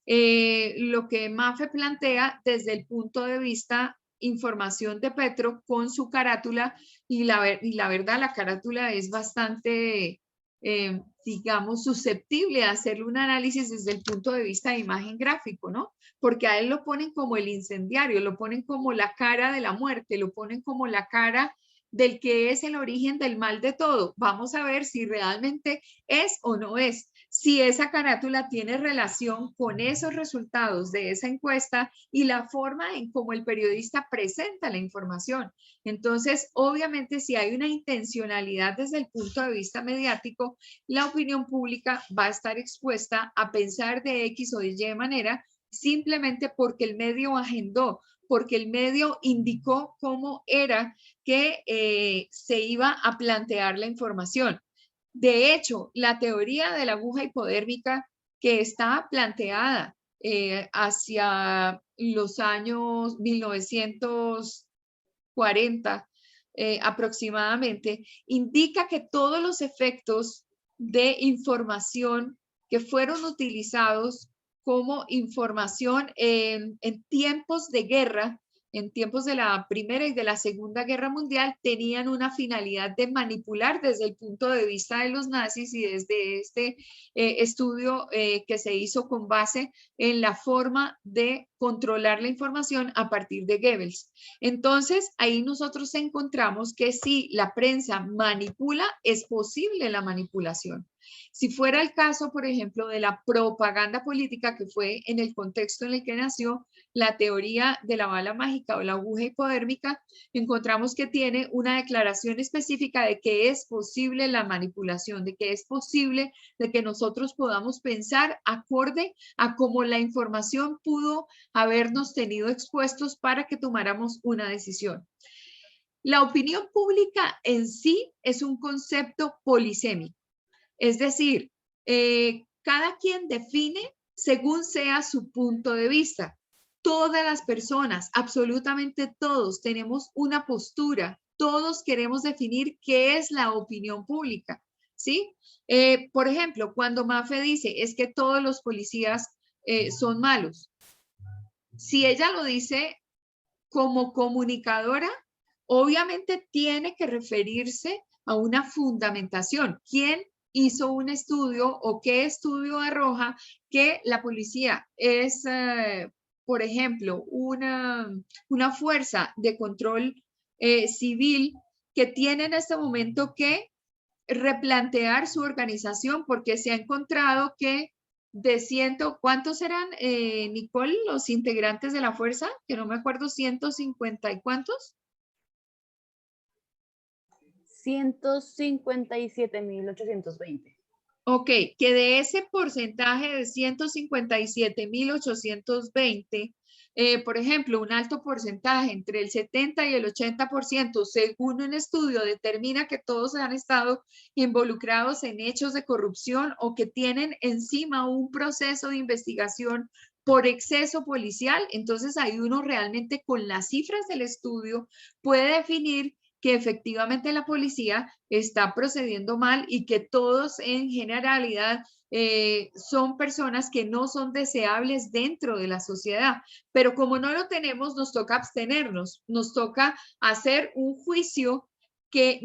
lo que Mafe plantea desde el punto de vista información de Petro con su carátula, y la verdad la carátula es bastante digamos, susceptible a hacerle un análisis desde el punto de vista de imagen gráfico, ¿no? Porque a él lo ponen como el incendiario, lo ponen como la cara de la muerte, lo ponen como la cara del que es el origen del mal de todo. Vamos a ver si realmente es o no es, si esa carátula tiene relación con esos resultados de esa encuesta y la forma en cómo el periodista presenta la información. Entonces, obviamente, si hay una intencionalidad desde el punto de vista mediático, la opinión pública va a estar expuesta a pensar de X o de Y manera simplemente porque el medio agendó, porque el medio indicó cómo era que se iba a plantear la información. De hecho, la teoría de la aguja hipodérmica que está planteada hacia los años 1940 aproximadamente, indica que todos los efectos de información que fueron utilizados como información en tiempos de guerra, en tiempos de la Primera y de la Segunda Guerra Mundial, tenían una finalidad de manipular desde el punto de vista de los nazis y desde este estudio que se hizo con base en la forma de controlar la información a partir de Goebbels. Entonces, ahí nosotros encontramos que si la prensa manipula, es posible la manipulación. Si fuera el caso, por ejemplo, de la propaganda política, que fue en el contexto en el que nació la teoría de la bala mágica o la aguja hipodérmica, encontramos que tiene una declaración específica de que es posible la manipulación, de que es posible de que nosotros podamos pensar acorde a cómo la información pudo habernos tenido expuestos para que tomáramos una decisión. La opinión pública en sí es un concepto polisémico. Es decir, cada quien define según sea su punto de vista. Todas las personas, absolutamente todos, tenemos una postura. Todos queremos definir qué es la opinión pública, ¿sí? Por ejemplo, cuando Mafe dice es que todos los policías son malos. Si ella lo dice como comunicadora, obviamente tiene que referirse a una fundamentación. ¿Quién hizo un estudio o qué estudio arroja que la policía es, por ejemplo, una fuerza de control civil que tiene en este momento que replantear su organización porque se ha encontrado que de ¿cuántos eran, Nicole, los integrantes de la fuerza? Que no me acuerdo, 150 y ¿cuántos? 157.820. Ok, que de ese porcentaje de 157.820, por ejemplo, un alto porcentaje entre el 70 y el 80%, según un estudio, determina que todos han estado involucrados en hechos de corrupción o que tienen encima un proceso de investigación por exceso policial. Entonces, ahí uno realmente con las cifras del estudio puede definir que efectivamente la policía está procediendo mal y que todos en generalidad son personas que no son deseables dentro de la sociedad. Pero como no lo tenemos, nos toca abstenernos, nos toca hacer un juicio que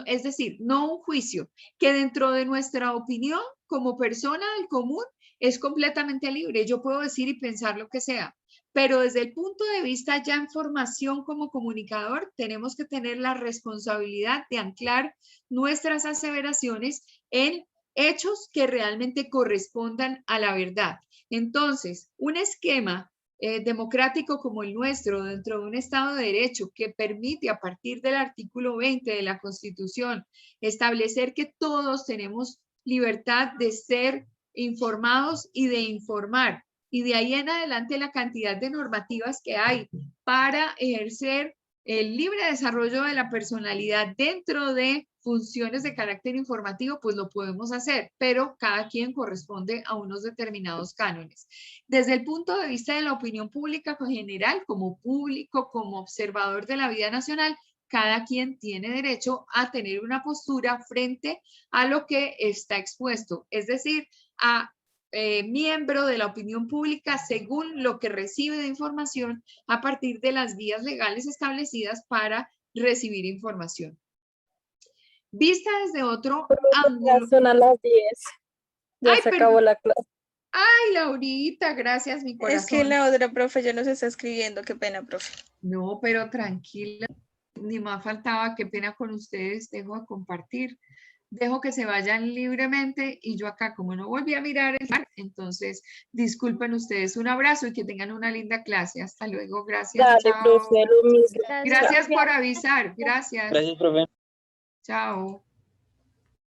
es decir, no un juicio, que dentro de nuestra opinión como persona del común es completamente libre. Yo puedo decir y pensar lo que sea. Pero desde el punto de vista ya en formación como comunicador, tenemos que tener la responsabilidad de anclar nuestras aseveraciones en hechos que realmente correspondan a la verdad. Entonces, un esquema democrático como el nuestro, dentro de un Estado de Derecho que permite a partir del artículo 20 de la Constitución establecer que todos tenemos libertad de ser informados y de informar. Y de ahí en adelante la cantidad de normativas que hay para ejercer el libre desarrollo de la personalidad dentro de funciones de carácter informativo, pues lo podemos hacer, pero cada quien corresponde a unos determinados cánones. Desde el punto de vista de la opinión pública en general, como público, como observador de la vida nacional, cada quien tiene derecho a tener una postura frente a lo que está expuesto, es decir, a miembro de la opinión pública según lo que recibe de información a partir de las vías legales establecidas para recibir información. vista desde otro Ya ángulo. son a las 10. Ya Ay, se acabó perdón. la clase. Ay, Laurita, gracias, mi corazón. Es que la otra profe ya nos está escribiendo, qué pena, profe. No, pero tranquila, ni más faltaba, qué pena con ustedes, dejo de compartir, dejo que se vayan libremente y yo acá, como no volví a mirar el mar, entonces disculpen ustedes, un abrazo y que tengan una linda clase, hasta luego, gracias, Dale, chao. profe, lo mismo. Gracias, Gracias profe. por avisar, gracias, Gracias, profe. chao.